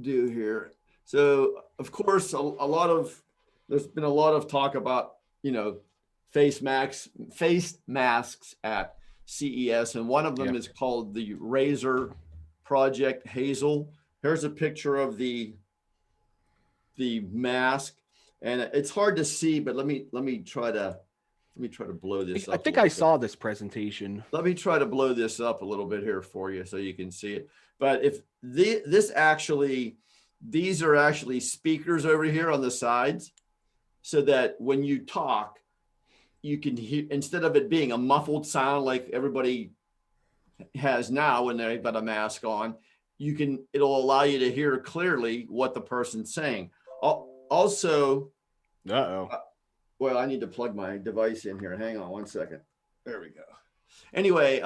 [SPEAKER 1] do here. So, of course, there's been a lot of talk about, face masks at CES, and one of them is called the Razer Project Hazel. Here's a picture of the mask, and it's hard to see, but let me try to blow this up.
[SPEAKER 2] I think I saw this presentation.
[SPEAKER 1] Let me try to blow this up a little bit here for you so you can see it. But if these are actually speakers over here on the sides, so that when you talk, you can hear, instead of it being a muffled sound like everybody has now when they've got a mask on, it'll allow you to hear clearly what the person's saying. Also, well, I need to plug my device in here. Hang on one second. There we go. Anyway,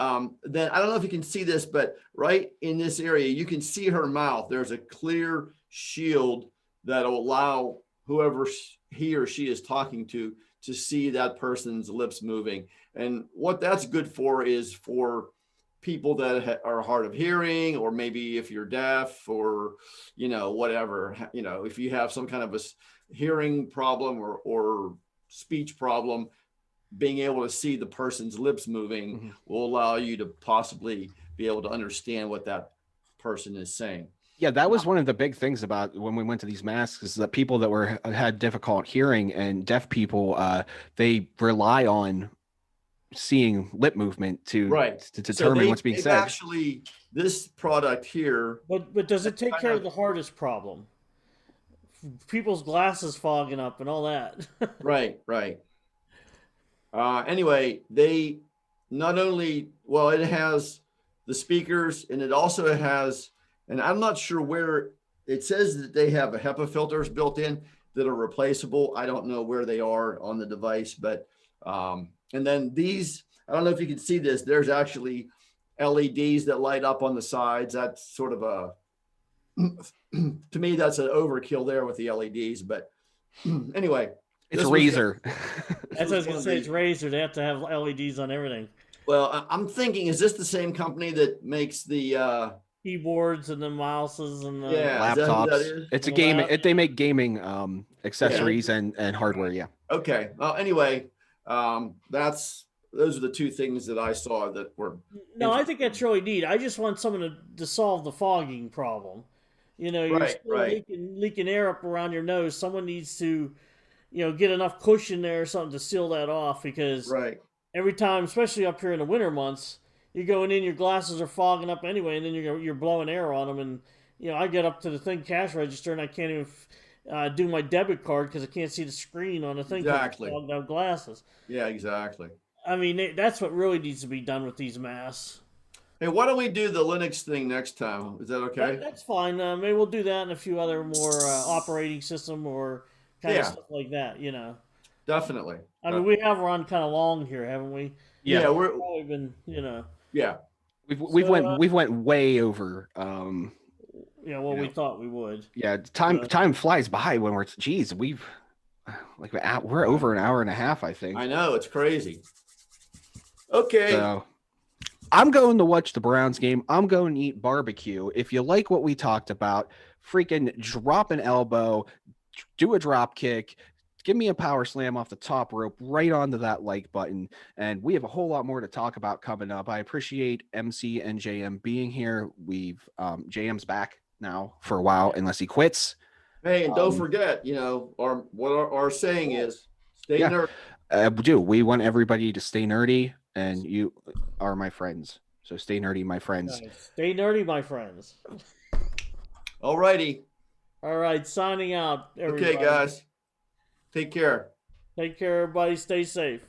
[SPEAKER 1] then I don't know if you can see this, but right in this area, you can see her mouth. There's a clear shield that'll allow whoever he or she is talking to see that person's lips moving. And what that's good for is for people that are hard of hearing, or maybe if you're deaf, or, whatever, if you have some kind of a hearing problem or speech problem, being able to see the person's lips moving will allow you to possibly be able to understand what that person is saying.
[SPEAKER 2] Yeah, that was one of the big things about when we went to these masks, is that people that had difficult hearing and deaf people, they rely on seeing lip movement to determine what's being said.
[SPEAKER 1] Actually, this product here.
[SPEAKER 3] But does it take care of the hardest problem? People's glasses fogging up and all that.
[SPEAKER 1] Right. Anyway, they not only, it has the speakers, and it also has, and I'm not sure where it says that they have a HEPA filters built in that are replaceable. I don't know where they are on the device, but, and then these, I don't know if you can see this, there's actually LEDs that light up on the sides. That's sort of to me, that's an overkill there with the LEDs, but anyway.
[SPEAKER 2] It's Razer.
[SPEAKER 3] That's what I was going to say. It's Razer. They have to have LEDs on everything.
[SPEAKER 1] Well, I'm thinking, is this the same company that makes the
[SPEAKER 3] keyboards and the mouses and the
[SPEAKER 2] laptops? It's a game. They make gaming accessories and hardware. Yeah.
[SPEAKER 1] Okay. Well, anyway, those are the two things that I saw that were.
[SPEAKER 3] No, I think that's really neat. I just want someone to solve the fogging problem. You're still leaking air up around your nose. Someone needs to, get enough cushion there or something to seal that off, because every time, especially up here in the winter months, you're going in, your glasses are fogging up anyway, and then you're blowing air on them. And, I get up to the thing cash register and I can't even do my debit card because I can't see the screen on the thing.
[SPEAKER 1] Exactly.
[SPEAKER 3] Fogged up glasses.
[SPEAKER 1] Yeah, exactly.
[SPEAKER 3] I mean, that's what really needs to be done with these masks.
[SPEAKER 1] Hey, why don't we do the Linux thing next time? Is that okay?
[SPEAKER 3] That's fine. Maybe we'll do that and a few other more operating system or kind of
[SPEAKER 1] Yeah,
[SPEAKER 3] stuff like that.
[SPEAKER 1] definitely.
[SPEAKER 3] I mean, we have run kind of long here, haven't we?
[SPEAKER 1] Yeah,
[SPEAKER 3] Probably been,
[SPEAKER 1] yeah.
[SPEAKER 2] We've went way over.
[SPEAKER 3] what we thought we would.
[SPEAKER 2] Yeah, time flies by when we're. Geez, we're over an hour and a half, I think.
[SPEAKER 1] I know, it's crazy. Okay.
[SPEAKER 2] So I'm going to watch the Browns game. I'm going to eat barbecue. If you like what we talked about, freaking drop an elbow, do a drop kick, give me a power slam off the top rope right onto that like button. And we have a whole lot more to talk about coming up. I appreciate MC and JM being here. JM's back now for a while, unless he quits.
[SPEAKER 1] Hey, and don't forget, our saying is stay nerdy.
[SPEAKER 2] We want everybody to stay nerdy, and you are my friends. So stay nerdy, my friends.
[SPEAKER 3] Nice. Stay nerdy, my friends.
[SPEAKER 1] All righty.
[SPEAKER 3] All right, signing out, everybody.
[SPEAKER 1] Okay, guys. Take care.
[SPEAKER 3] Take care, everybody. Stay safe.